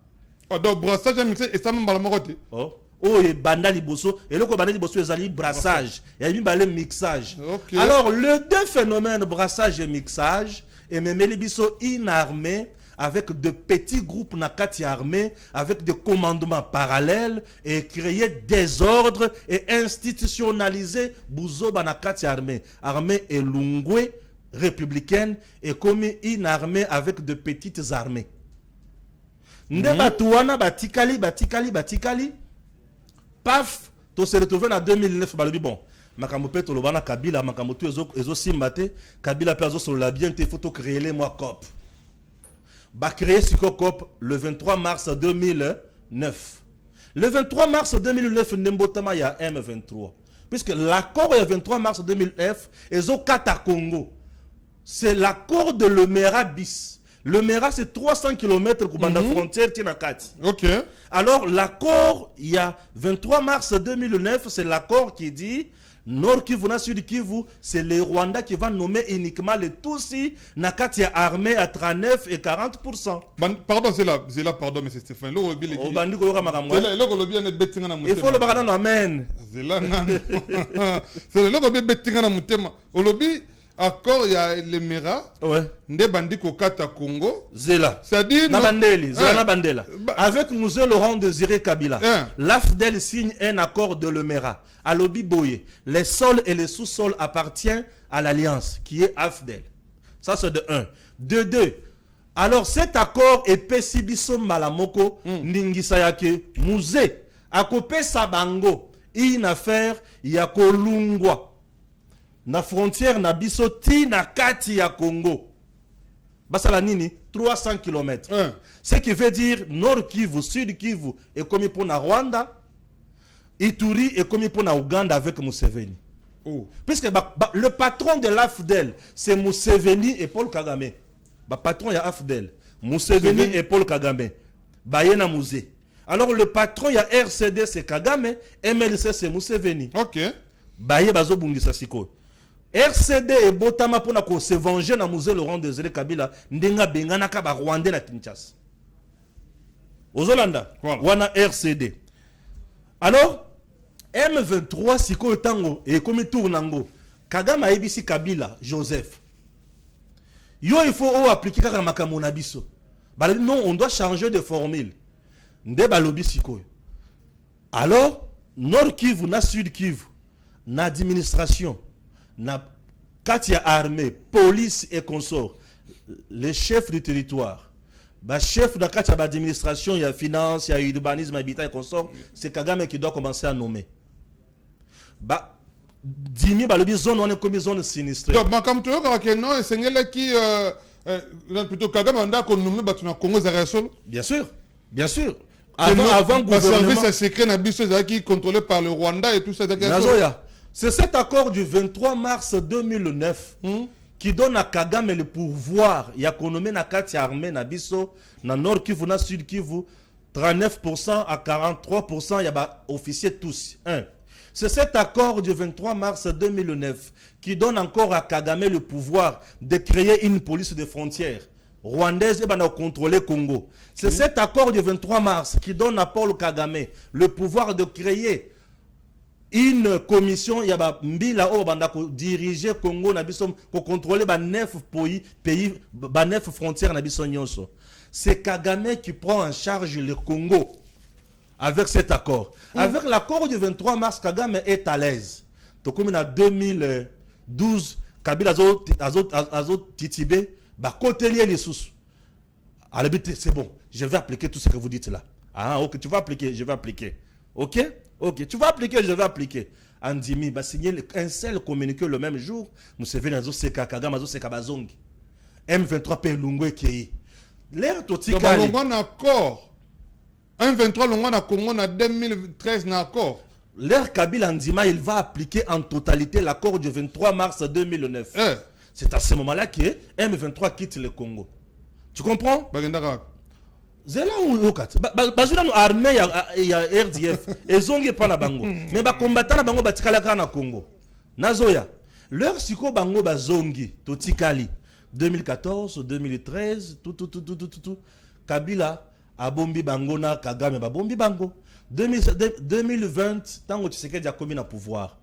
Oh donc brassage mixage et ça même bala mokote. Oh. Oh et banda Liboso et le ko banda Liboso ezali brassage. Et mi balé mixage. Okay. Alors le deux phénomènes brassage et mixage et même Libiso une armée avec de petits groupes nakati armés, avec des commandements parallèles et créer des ordres et institutionnaliser Bouzoba nakati armée. Armée et Lungwe républicaine et comme une armée avec de petites armées. Ndebatouana batikali, paf, to se retrouve en 2009, balobi bon. Makambo pe tolobana Kabila, makambo tu ezo simbate, Kabila pe ezo solo la bien, te faut créer les mois COP. Ba créé Sikokop le 23 mars 2009. Le 23 mars 2009, Nembotama y a M23. Puisque l'accord est 23 mars 2009, et au Kata Congo. C'est l'accord de Lemera bis. Lemera, c'est 300 km pour la frontière Tinakati. Ok. Alors, l'accord, il y a 23 mars 2009, c'est l'accord qui dit Nord Kivu, Sud Kivu, c'est le Rwanda qui va nommer uniquement les Tutsis, Nakati armée à 39 et 40%. Pardon, c'est là, pardon, mais c'est Stéphane. Il faut le baran amen. C'est là, c'est le lobby. Accord, il y a les Mera, des bandits au Kata Congo. Zela. C'est-à-dire. Nabandeli, Zela Bandela. Avec nous, Laurent Désiré Kabila. L'AFDEL signe un accord de Lemera. À Lobi Boye. Les sols et les sous-sols appartiennent à l'Alliance, qui est AFDEL. Ça, c'est de 1. De 2. Alors cet accord epesi biso malamoko ndingisa yake musée akopesa bango une affaire ya kolungwa na frontière na biso ti na kati ya Congo. Basala nini 300 km. Ce qui veut dire Nord Kivu, Sud Kivu est comme pour na Rwanda, Ituri est comme pour na Uganda avec Museveni. Puisque le patron de l'AFDEL, c'est Museveni et Paul Kagame. Patron ya AFDEL, Museveni et Paul Kagame. Bayena Musée. Alors le patron ya RCD c'est Kagame, MLC c'est Museveni. OK. Baye bazo bungisa siko. RCD et Botama pona ko se venger na Musée Laurent Désiré Kabila ndenga bengana ka ba Rwanda na Kinshasa. Ozolanda, wana RCD. Alors M23 siko tango et comme tournango. Kagame a ebisi Kabila Joseph. Yo il faut appliquer kaka makambo na biso. Ba non, on doit changer de formule. Nde balobi siko. Alors Nord Kivu na Sud Kivu na administration na katia armée, police et consorts, les chefs du territoire, bah chef de katia d'administration, il y a finance, il y a urbanisme, habitat et consorts, c'est Kagame qui doit commencer à nommer. Bah dimi balobi zone on est comme zone sinistrée. Donc makam to ka non c'est ngela qui plutôt Kagame anda ko nommer batuna Congo za resol. Bien sûr. Bien sûr. Avant gouvernement service secret na biso qui contrôlé par le Rwanda et tout ça. C'est cet accord du 23 mars 2009 qui donne à Kagame le pouvoir. Il y a économie na kati armée na biso na Nord Kivu na Sud Kivu 39% à 43%, il y a officiers tous. C'est cet accord du 23 mars 2009 qui donne encore à Kagame le pouvoir de créer une police de frontières rwandaise et de contrôler Congo. C'est cet accord du 23 mars qui donne à Paul Kagame le pouvoir de créer une commission il y a mbila o banda ko diriger Congo na biso ko contrôler ba 9 pays ba 9 frontières na biso nyonso. C'est Kagame qui prend en charge le Congo avec cet accord. Avec l'accord du 23 mars, Kagame est à l'aise. Donc comme en 2012 Kabila azot titibé ba côté lié les sous. Alors c'est bon, je vais appliquer tout ce que vous dites là. Ah OK, tu vas appliquer, je vais appliquer. OK? OK, tu vas appliquer, je vais appliquer. Andimi va signer un seul communiqué le même jour. Museveni azo seka Kagame azo seka bazongi. M23 pe lungwe kei. L'air totika. Donc on a accord. M23 longo na Congo na 2013 na accord. L'air Kabila Ndima il va appliquer en totalité l'accord du 23 mars 2009. C'est à ce moment-là que M23 quitte le Congo. Tu comprends? Zela ou kat bazuna no armée ya RDF ezongi pa na bango mais ba combattant na bango batikala ka na Congo nazoya leur siko bango bazongi totikali 2014 2013 tout Kabila abombi bango na Kagame babombi bango 2020 tango Tshisekedi a commis na pouvoir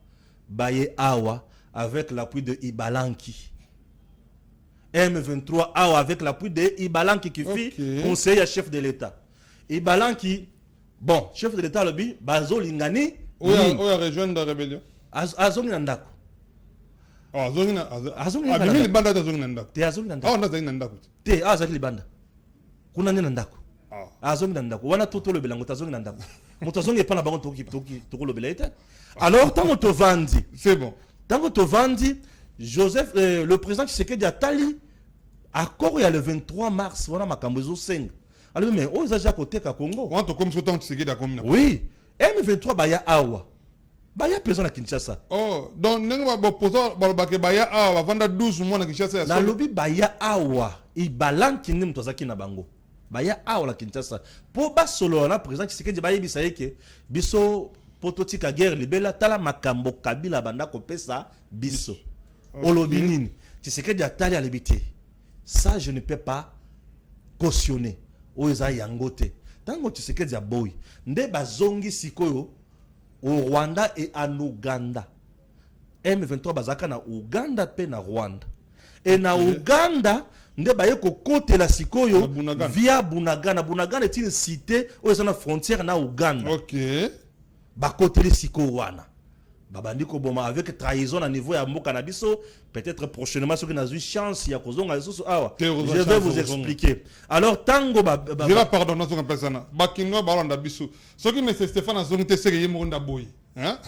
baye awa avec l'appui de Ibalanki M23 avec l'appui de Ibalanki qui fit conseiller à chef de l'État. Ibalanki, bon, chef de l'État, le bi, Bazo Lingani. Où est rejoindre la rébellion? Azongi Nandako. Azongi Nandako. Abimi Libanda Azongi Nandako. Te Azongi Nandako. On a Azongi Nandako. Te Azongi Libanda. Kuna Nandako. Azongi Nandako. Wana toto le belango Azongi Nandako. Mutazongi est pas la banque toko le belete. Alors, tant que tu vandi. C'est bon. Tant que tu vandi, Joseph, le président Tshisekedi a tali. Accord il y a le 23 mars, voilà ma cambozo 5. Alors mais on a déjà côté ka Congo. On a comme ce temps Tshisekedi a comme. Oui. M23 baya awa. Baya président à Kinshasa. Oh, donc nenga ba poso ba baya awa vanda 12 mois na Kinshasa. Na lobi baya awa. I balanki ni mtozaki na bango. Baya awa la Kinshasa. Po ba solo na président Tshisekedi baya bisa yeke biso pototika guerre libela tala makambo Kabila banda ko pesa biso. Olobi nini. Tshisekedi atali alibité. Ça, je ne peux pas cautionner. Oza yangote. Tango Tshisekedi aboyi. Nde bazongi sikoyo au Rwanda et en Ouganda. M23 bazaka na Ouganda pe na Rwanda. Et na Ouganda, nde baye ko kote la sikoyo via Bunagana. Bunagana est une cité où est la frontière na Ouganda. OK. Ba kote le sikoyo wana. babandi ko boma avec trahison à niveau ya mboka na biso, peut-être prochainement ceux qui n'a eu chance ya kozonga lisusu awa. Je vais vous expliquer. Alors tango Dira pardon na zonga pesana. Bakinwa balanda biso. Ce qui me Stéphane azongi te seke yemonda boy. Hein?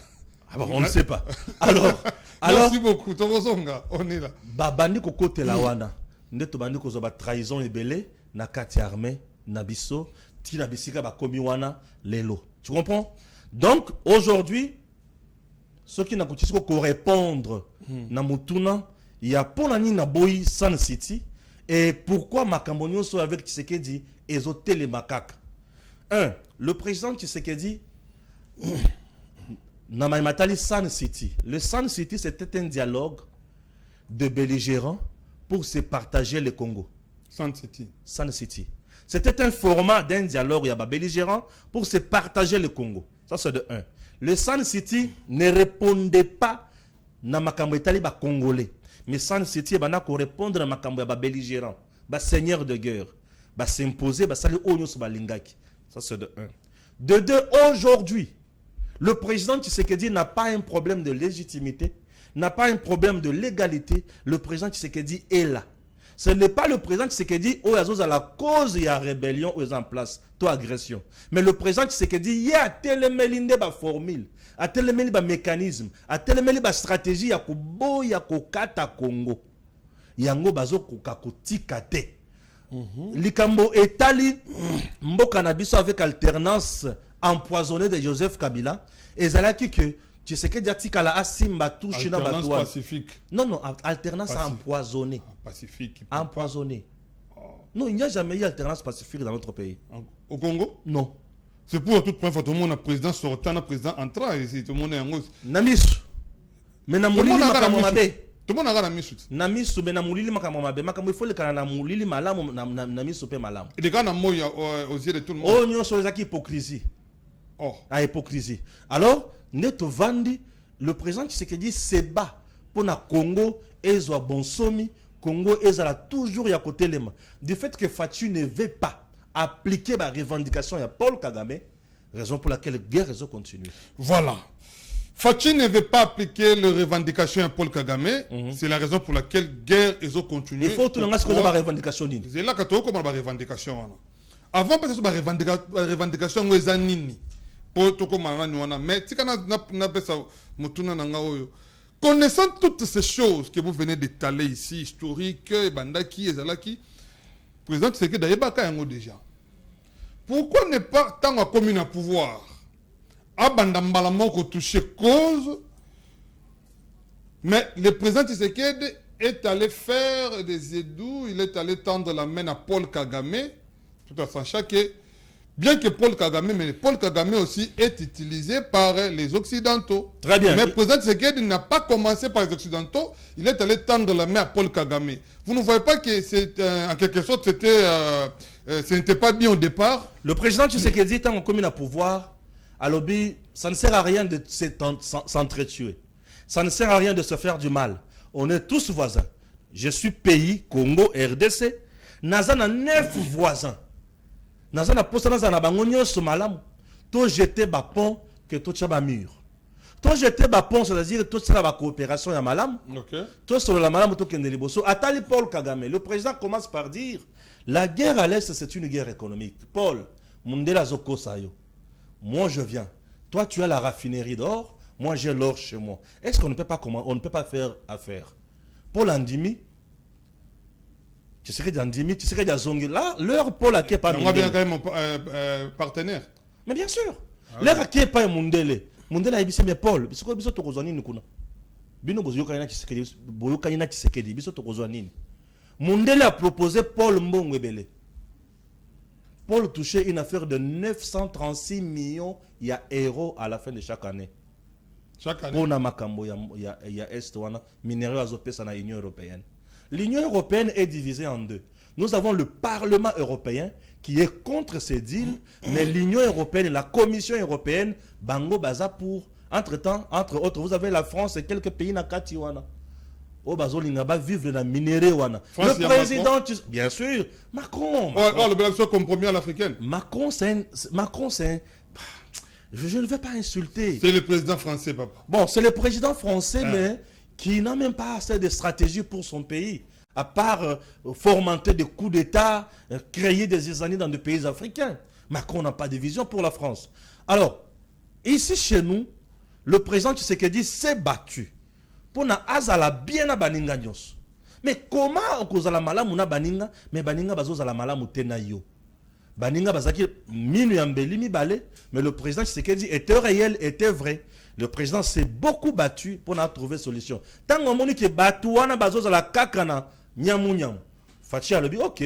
Ah bon, on ne sait pas. Alors merci beaucoup. Tozonga, on est là. Babandi ko kote la wana. Ndeto bandi ko zoba trahison ebele na kati armée na biso, ti na bisika ba komi wana lelo. Tu comprends? Donc aujourd'hui ceux qui n'ont pas correspondre na mutuna, il y a pour la na boy Sun City et pourquoi Makambonio soit avec Tshisekedi et zoté les macaques. Le président Tshisekedi na Matali Sun City. Le Sun City c'était un dialogue de belligérants pour se partager le Congo. Sun City. Sun City. C'était un format d'un dialogue, il y a des belligérants pour se partager le Congo. Ça c'est de 1. Le Sun City ne répondait pas na makambo etali ba congolais. Mais Sun City bana ko répondre na makambo ya ba belligérants, ba seigneur de guerre, ba s'imposer, ba sali onyo so ba lingaki. Ça c'est de 1. De 2, aujourd'hui, le président Tshisekedi n'a pas un problème de légitimité, n'a pas un problème de légalité. Le président Tshisekedi est là. Ce n'est pas le président Tshisekedi où il y a la cause de la rébellion où il est en place, toi agression. Mais le président Tshisekedi, il y a télémélinde ba formule, a télémélinde ba mécanisme, a télémélinde ba stratégie ya kubo ya kokata Congo. Yango bazo kokakotika te. Likambo etali mboka na biso avec alternance empoisonnée de Joseph Kabila et zalaki que Tshisekedi atikala asimba touche na bato. Alternance pacifique. Non, alternance empoisonnée. Pacifique. Empoisonnée. Non, il n'y a jamais eu alternance pacifique dans notre pays. Au Congo? Non. C'est pour toute première fois tout le monde a président sortant, un président entrant et tout le monde est en hausse. Namisu. Mais na mulili makambo mabe. Tout le monde a la misu. Namisu mais na mulili makambo mabe. Makambo il faut le kana na mulili malamu namisu pe malamu. Et les gars na moya aux yeux de tout le monde. Oh nyo so ezaki hypocrisie. Oh. La hypocrisie. Alors, neto vandi le président Tshisekedi se bat pour na Congo ezwa bonsomi. Congo ezala toujours ya côté lema. Du fait que Fatou ne veut pas appliquer la revendication à Paul Kagame, raison pour laquelle la guerre continue. Voilà. Fatou ne veut pas appliquer les revendications à Paul Kagame, c'est la raison pour laquelle la guerre continue. Il faut tout le monde que la revendication nini. C'est là que tu as comme la revendication. Avant peut-être la revendication aux anini. Pour tout comme on mais si on a pas ça mutuna nanga oyo. Connaissant toutes ces choses que vous venez d'étaler ici, historiques, bandaki, ezalaki, le président Tshisekedi d'Ayebaka yango déjà. Pourquoi ne pas tant à commune à pouvoir, à bandambalamo ko toucher cause, mais le président Tshisekedi est allé faire des édous, il est allé tendre la main à Paul Kagame, tout en sachant que bien que Paul Kagame, mais Paul Kagame aussi est utilisé par les Occidentaux. Très bien. Mais le président Tshisekedi n'a pas commencé par les Occidentaux, il est allé tendre la main à Paul Kagame. Vous ne voyez pas que c'est, en quelque sorte, ce n'était pas bien au départ? Le président Tshisekedi, tant qu'on commune à pouvoir, à lobby, ça ne sert à rien de s'entretuer. Ça ne sert à rien de se faire du mal. On est tous voisins. Je suis pays, Congo, RDC. Nazana 9 voisins. Nazana posa nazana bangonyo so malamu. To jeter ba pont que to tcha ba mur. To jeter ba pont, c'est-à-dire to tcha ba coopération ya malamu. OK. To sur la malamu to kende liboso. Atali Paul Kagame, le président commence par dire la guerre à l'est c'est une guerre économique. Paul, Mundela Zoko Sayo. Moi je viens. Toi tu as la raffinerie d'or, moi j'ai l'or chez moi. Est-ce qu'on ne peut pas faire affaire? Paul Andimi tu serais d'Andimi, tu serais d'Azongi. Là, leur Paul Ake pas Mundele. On va bien quand même mon partenaire. Mais bien sûr. Leur Ake pas Mundele. Mundele a dit mais Paul, parce que biso tokozwani nikuna. Bino bozo kana Tshisekedi, boyo kana Tshisekedi, biso tokozwani. Mundele a proposé Paul Mbongwebele. Paul touchait une affaire de 936 millions d'euros à la fin de chaque année. Chaque année. Pour na makambo ya Est wana minéraux azopesa na Union européenne. L'Union européenne est divisée en deux. Nous avons le Parlement européen qui est contre ces deals, mais l'Union européenne et la Commission européenne, Bango Baza pour. Entre-temps, entre autres, vous avez la France et quelques pays na Katiwana. Oh, Bazo Lingaba vivre dans la minérée wana. France, le président, bien sûr, Macron. Oh, le Belgique compromis à l'africaine. Macron, c'est un. Je ne vais pas insulter. C'est le président français, papa. Bon, c'est le président français, mais qui n'a même pas assez de stratégie pour son pays. À part fomenter des coups d'État, créer des zizanies dans des pays africains. Macron n'a pas de vision pour la France. Alors, ici chez nous, le président Tshisekedi s'est battu pour na azala bien na baninga nyos. Mais comment on cause la malamu na baninga, mais baninga bazo la malamu tena yo. Baninga bazaki minu yambeli mi balé, mais le président Tshisekedi était réel, était vrai. Le président s'est beaucoup battu pour trouver solution. Tant qu'on moni que batouana bazo la kakana nyamu nyamu. Fachi a dit OK,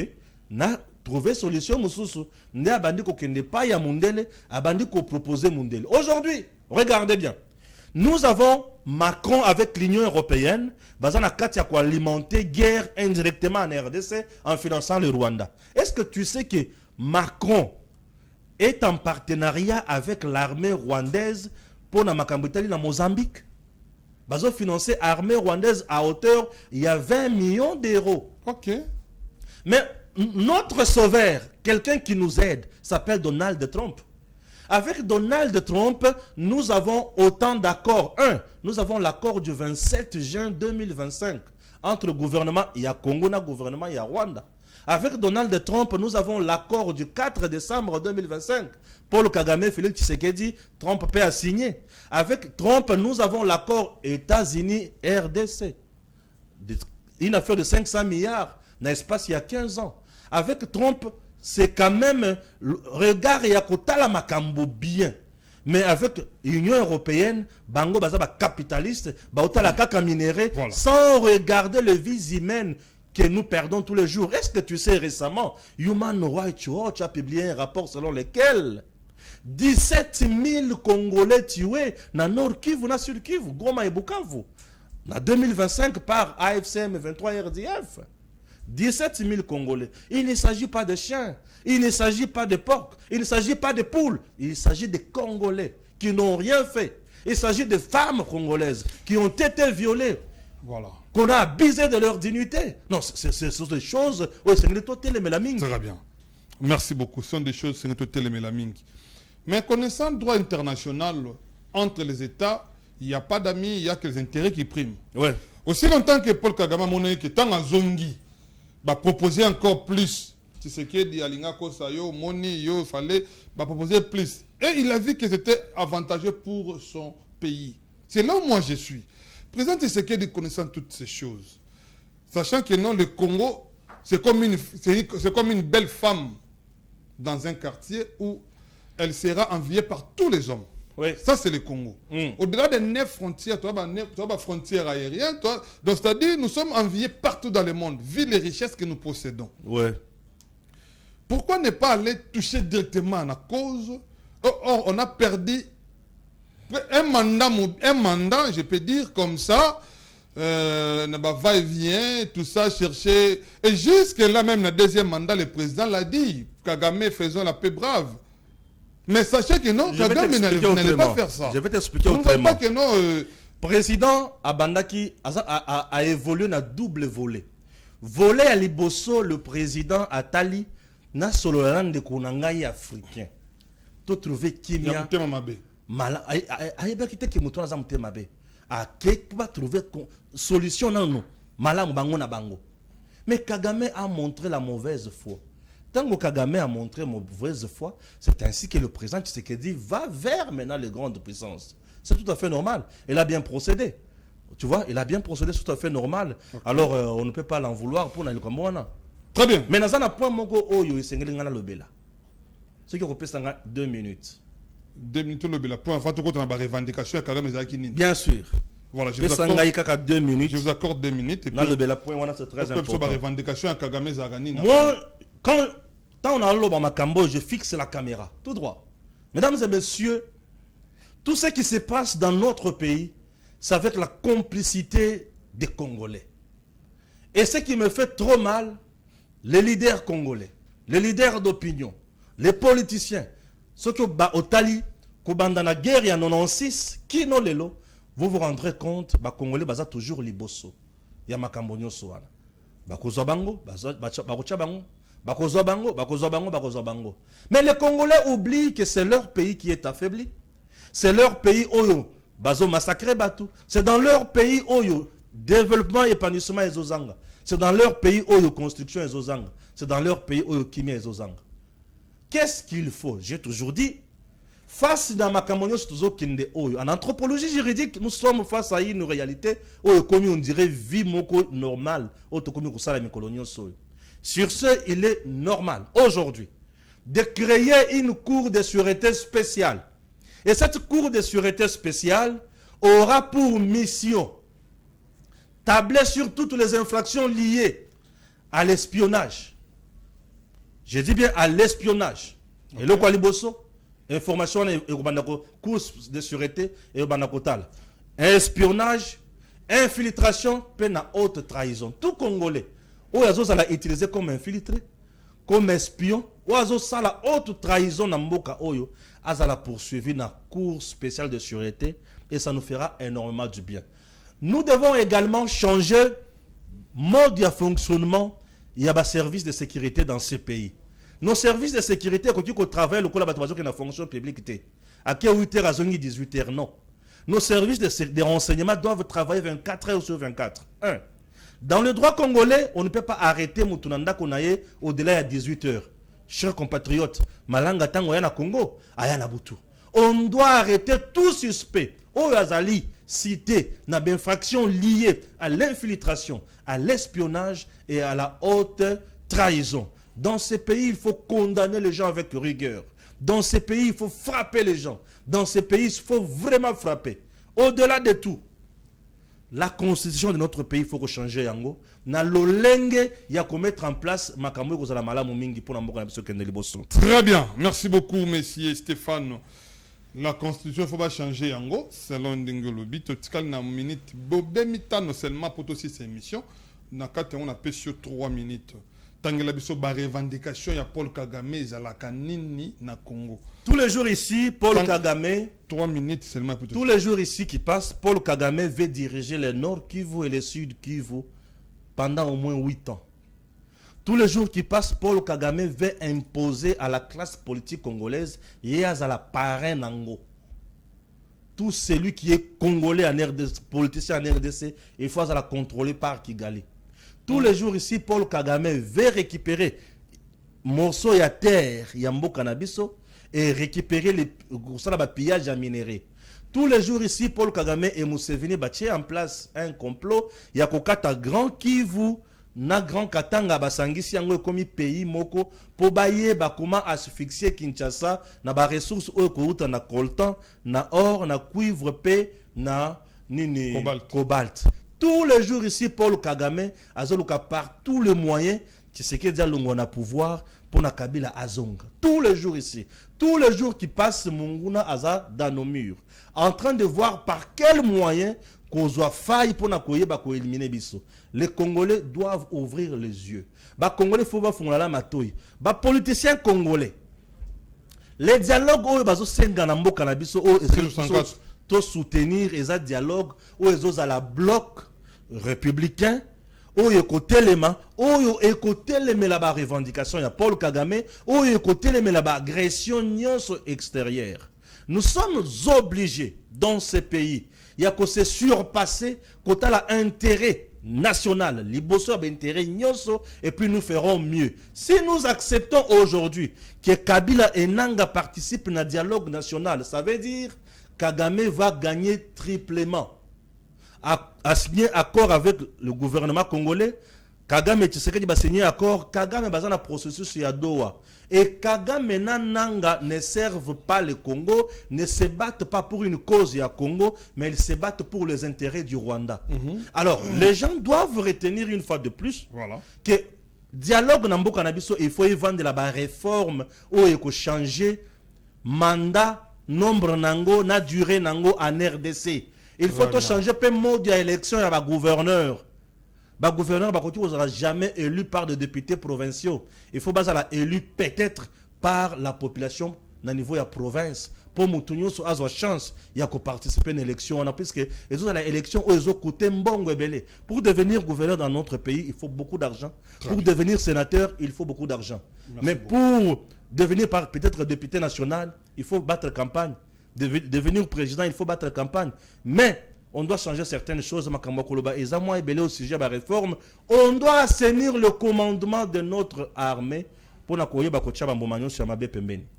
na trouvé solution mususu. Nde abandi ko kende pa ya mundele, abandi ko proposer mundele. Aujourd'hui, regardez bien. Nous avons Macron avec l'Union européenne, bazana katia ko alimenter guerre indirectement en RDC en finançant le Rwanda. Est-ce que tu sais que Macron est en partenariat avec l'armée rwandaise pour la Makambitali dans Mozambique? Bazo financer l'armée rwandaise à hauteur, il y a 20 millions d'euros. Ok. Mais notre sauveur, quelqu'un qui nous aide, s'appelle Donald Trump. Avec Donald Trump, nous avons autant d'accords. Nous avons l'accord du 27 juin 2025 entre le gouvernement, il y a Congo, le gouvernement, il y a Rwanda. Avec Donald Trump, nous avons l'accord du 4 décembre 2025. Paul Kagame, Félix Tshisekedi, Trump peut signer. Avec Trump, nous avons l'accord États-Unis-RDC. Une affaire de 500 milliards, n'est-ce pas, il y a 15 ans. Avec Trump, c'est quand même, regard et la makambo bien. Mais avec l'Union européenne, Bango Bazaba capitaliste, Baotala Kaka minéré, voilà, sans regarder les vies humaines que nous perdons tous les jours. Est-ce que tu sais récemment, Human Rights Watch a publié un rapport selon lequel 17 000 Congolais tués dans Nord Kivu, dans Sud Kivu, Goma et Bukavu, en 2025 par AFCM 23 RDF. 17 000 Congolais. Il ne s'agit pas de chiens, il ne s'agit pas de porcs, il ne s'agit pas de poules, il s'agit de Congolais qui n'ont rien fait. Il s'agit de femmes congolaises qui ont été violées. Voilà. Qu'on a abusé de leur dignité. Non, ce sont des choses. Oui, c'est une totale mélamine. Très bien. Merci beaucoup. Ce sont des choses, c'est une totale mélamine. Mais connaissant le droit international entre les États, il n'y a pas d'amis, il n'y a que les intérêts qui priment. Ouais. Aussi longtemps que Paul Kagame monnaie que tant à Zongi va proposer encore plus. Tu sais qu'il dit Alinga Kosayo, Moni, Yo, fallait proposer plus. Et il a vu que c'était avantageux pour son pays. C'est là où moi je suis. Président Tshisekedi connaissant toutes ces choses, sachant que non, le Congo, c'est comme une belle femme dans un quartier où elle sera enviée par tous les hommes. Oui. Ça, c'est le Congo. Au-delà des 9 frontières, tu as frontières aériennes. Donc, c'est-à-dire nous sommes enviés partout dans le monde, vu les richesses que nous possédons. Ouais. Pourquoi ne pas aller toucher directement à la cause? Or, on a perdu un mandat, je peux dire comme ça, va-et-vient, tout ça, chercher. Et jusque là même, le deuxième mandat, le président l'a dit, Kagame faisant la paix brave. Mais sachez que non, Kagame n'allait pas faire ça. Je vais t'expliquer autrement. Pas que non, président Abandaki a évolué dans double volet. Volet à Liboso, le président Atali, na solo de Konangai africain. Tu trouves qu'il y a mala ayeba kite ke muto na mutema be a ke va trouver solution non non malamu bango na bango. Mais Kagame a montré la mauvaise foi. Tant que Kagame a montré la mauvaise foi, c'est ainsi que le président Tshisekedi va vers maintenant les grandes puissances. C'est tout à fait normal. Il a bien procédé. Tu vois, il a bien procédé, c'est tout à fait normal. Okay. Alors on ne peut pas l'en vouloir pour n'aller comme moi. Très bien. Mais dans un point moko oyo isengeli ngana lobela. Ce qui repose 2 minutes. 2 minutes le bela pour avant tout contre la revendication à Kagame Zaki Nini. Bien sûr. Voilà, je vous accorde 2 minutes. Je vous accorde 2 minutes et puis le bela point voilà, c'est très important. La revendication à Kagame Zagani. Moi quand on a l'eau ma cambo, je fixe la caméra tout droit. Mesdames et messieurs, tout ce qui se passe dans notre pays, c'est avec la complicité des Congolais. Et ce qui me fait trop mal, les leaders congolais, les leaders d'opinion, les politiciens, ceux qui ont Otali, qui ont la guerre en 96, qui n'ont les lots, vous vous rendrez compte, les Congolais ont toujours les bosso. Il y a Makambonyo Soana. Bakozobango, Bakozobango. Mais les Congolais oublient que c'est leur pays qui est affaibli. C'est leur pays oyo bazo massacrer batu. C'est dans leur pays oyo développement épanouissement ezozanga. C'est dans leur pays oyo construction ezozanga. C'est dans leur pays oyo kimia ezozanga. Qu'est-ce qu'il faut? J'ai toujours dit, face à ma en anthropologie juridique, nous sommes face à une réalité où, comme on dirait, vie moko normale. Sur ce, il est normal aujourd'hui de créer une cour de sûreté spéciale. Et cette cour de sûreté spéciale aura pour mission tabler sur toutes les infractions liées à l'espionnage. Je dis bien à l'espionnage. Okay. Et le Kwaliboso, information et course de sûreté et espionnage, infiltration, peine à haute trahison. Tout Congolais, où ils ont utilisé comme infiltré, comme espion, où ils ont la haute trahison dans Mboka Oyo, ils ont poursuivi dans la cour spéciale de sûreté et ça nous fera énormément du bien. Nous devons également changer mode de fonctionnement. Il y a des services de sécurité dans ces pays. Nos services de sécurité continuent au travail, le collaborateur qui est dans la fonction publique. À 8h à 18h, non. Nos services de renseignement doivent travailler 24 heures sur 24. 1. Dans le droit congolais, on ne peut pas arrêter Moutounanda Konaye au-delà de 18 heures. Chers compatriotes, Malanga Tango Yana Congo, Ayana Boutou. On doit arrêter tout suspect. Oyazali cité n'a d'infraction liée à l'infiltration, à l'espionnage et à la haute trahison. Dans ces pays, il faut condamner les gens avec rigueur. Dans ces pays, il faut frapper les gens. Dans ces pays, il faut vraiment frapper. Au-delà de tout, la constitution de notre pays, il faut changer yango. Na lolenge, il y a qu'à mettre en place makambo kozala malamu mingi pour n'amboka na biso kende liboso. Très bien. Merci beaucoup, messieurs Stéphane. La constitution, il faut pas changer yango. Selon Ndingolobi, totikal na minute. Bobé mitano seulement pour aussi ces émissions. Na kate on a payé sur 3 minutes. Tangela biso ba revendication ya Paul Kagame zalaka nini na Congo. Tous les jours ici, Paul Kagame, 3 minutes seulement pour tous les jours ici qui passent, Paul Kagame veut diriger le Nord Kivu et le Sud Kivu pendant au moins 8 ans. Tous les jours qui passent, Paul Kagame veut imposer à la classe politique congolaise et à la parrain Nango. Tout celui qui est congolais en RDC, politicien en RDC, il faut la contrôler par Kigali. Tous les jours ici, Paul Kagame veut récupérer morceaux de terre, Yambo Cannabiso, et récupérer les pillages à minerais. Tous les jours ici, Paul Kagame et Museveni bâtissent en place un complot. Il y a Kokata Grand Kivu, na Grand Katanga basangisi yango komi pays moko po baye bakoma asphyxier Kinshasa na ba ressources oyo na coltan, na or, na cuivre pe na nini cobalt. Tous les jours ici, Paul Kagame azoluka par tous les moyens qui se dit longo na pouvoir pour na Kabila azonga. Tous les jours ici, tous les jours qui passent, Munguna aza dans nos murs, en train de voir par quel moyen qu'on soit faille pour éliminer biso. Les Congolais doivent ouvrir les yeux. Les Congolais faut pas faire la matoy. Les politiciens congolais. Les dialogues où bazo senga na mboka na biso to soutenir les dialogues où ils à la bloc républicain où écouter les mains, où écouter les la revendication il y a Paul Kagame, où écouter les la agression extérieure. Nous sommes obligés dans ces pays, il y a que se surpasser quand à l'intérêt national, liboso intérêt nyoso, et puis nous ferons mieux. Si nous acceptons aujourd'hui que Kabila et Nanga participent à un dialogue national, ça veut dire Kagame va gagner triplement. À signer accord avec le gouvernement congolais, Kagame Tshisekedi va signer accord, Kagame va dans un processus à Doha. Et Kagame et Nanga ne servent pas le Congo, ne se battent pas pour une cause à Congo, mais ils se battent pour les intérêts du Rwanda. Alors, les gens doivent retenir une fois de plus que dialogue Nambo Canabiso, il faut y vendre la réforme où il faut changer mandat, nombre nango, na durée nango en RDC. Il faut changer le mode d'élection à la gouverneur. Le gouverneur ne sera jamais élu par des députés provinciaux. Il faut être élu peut-être par la population au niveau de la province. Pour Moutounio, il y a une chance de participer à l'élection. Puisque les autres élections, ils ont coûté mbongo ebele. Pour devenir gouverneur dans notre pays, il faut beaucoup d'argent. Pour devenir sénateur, il faut beaucoup d'argent. Mais pour devenir peut-être député national, il faut battre campagne. devenir président, il faut battre la campagne. Mais on doit changer certaines choses. Au sujet de la réforme, on doit assainir le commandement de notre armée.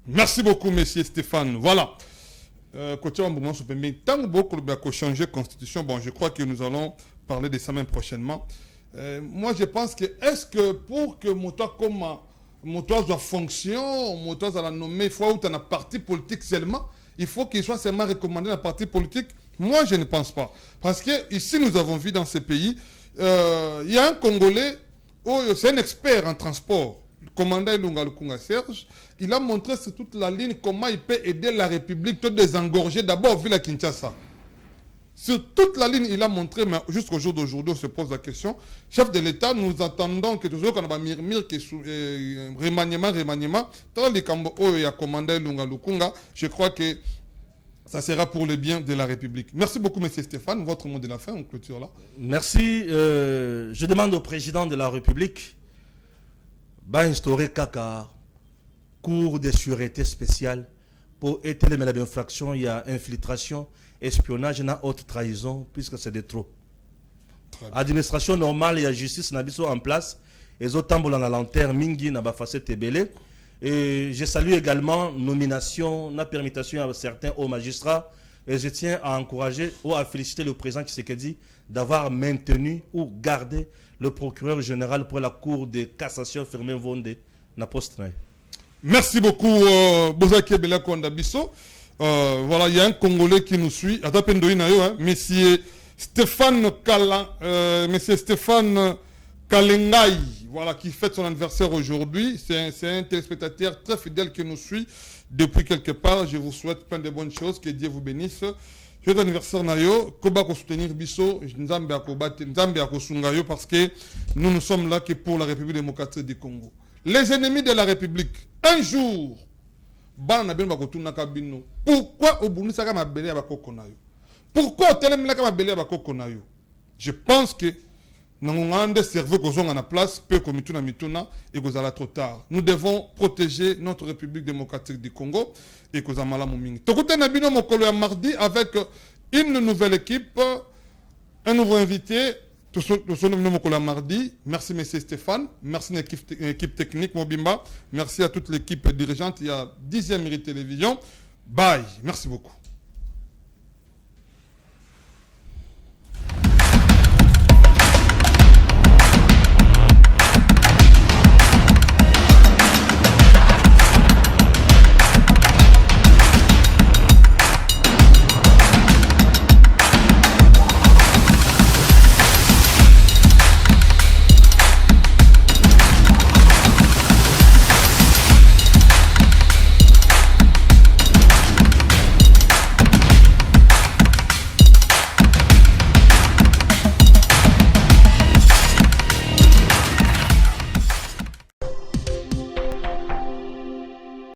Merci beaucoup, monsieur Stéphane. Voilà. Tant beaucoup de changer la constitution, bon, je crois que nous allons parler de ça même prochainement. Moi, je pense que, est-ce que pour que Motoa comme Motoa soit fonction, Motoa soit nommé, il faut un parti politique seulement, il faut qu'il soit seulement recommandé dans le parti politique. Moi, je ne pense pas. Parce que ici, nous avons vu dans ce pays, il y a un Congolais, c'est un expert en transport. Le commandant Ilunga Lukunga Serge, il a montré sur toute la ligne comment il peut aider la République de désengorger d'abord vu la Kinshasa. Sur toute la ligne, il a montré, mais jusqu'au jour d'aujourd'hui, on se pose la question. Chef de l'État, nous attendons que toujours qu'on a murmure, remaniement, dans les Cambo, il y a commandant Ilunga Lukunga, je crois que ça sera pour le bien de la République. Merci beaucoup, M. Stéphane. Votre mot de la fin, on clôture là. Merci. Je demande au président de la République d'instaurer Kaka, cours de sûreté spéciale pour étaler les infractions. Il y a infiltration, espionnage et haute trahison, puisque c'est de trop. Administration normale, il y a justice en place. Les autres tambours dans la lanterne, Mingi, n'a pas fait Tébélé. Et je salue également nomination, la permutation à certains hauts magistrats. Et je tiens à encourager ou à féliciter le président Tshisekedi d'avoir maintenu ou gardé le procureur général pour la cour de cassation Firmin Vonde na poste. Merci beaucoup, Bozaki Bela Kondabiso. Voilà, il y a un Congolais qui nous suit. Monsieur Stéphane Kalengai, voilà, qui fête son anniversaire aujourd'hui. C'est un téléspectateur très fidèle qui nous suit depuis quelque part. Je vous souhaite plein de bonnes choses. Que Dieu vous bénisse. Joyeux anniversaire Nayo. Koba ko soutenir Bisso. Nzambe akobate. Nzambe akosungayo parce que nous ne sommes là que pour la République démocratique du Congo. Les ennemis de la République. Un jour, pourquoi Obunisaka mabele ya bakoko nayo? Pourquoi Telemilaka mabele ya bakoko nayo? Je pense que nous avons des cerveaux qui sont en place, peu comme Mituna Mituna, et que ça trop tard. Nous devons protéger notre République démocratique du Congo et que ça m'a Nous avons mardi avec une nouvelle équipe, un nouveau invité. Tout ce mardi. Merci, M. Stéphane. Merci, l'équipe technique, Mobimba. Merci à toute l'équipe dirigeante. Il y a 10e Mérite Télévision. Bye. Merci beaucoup.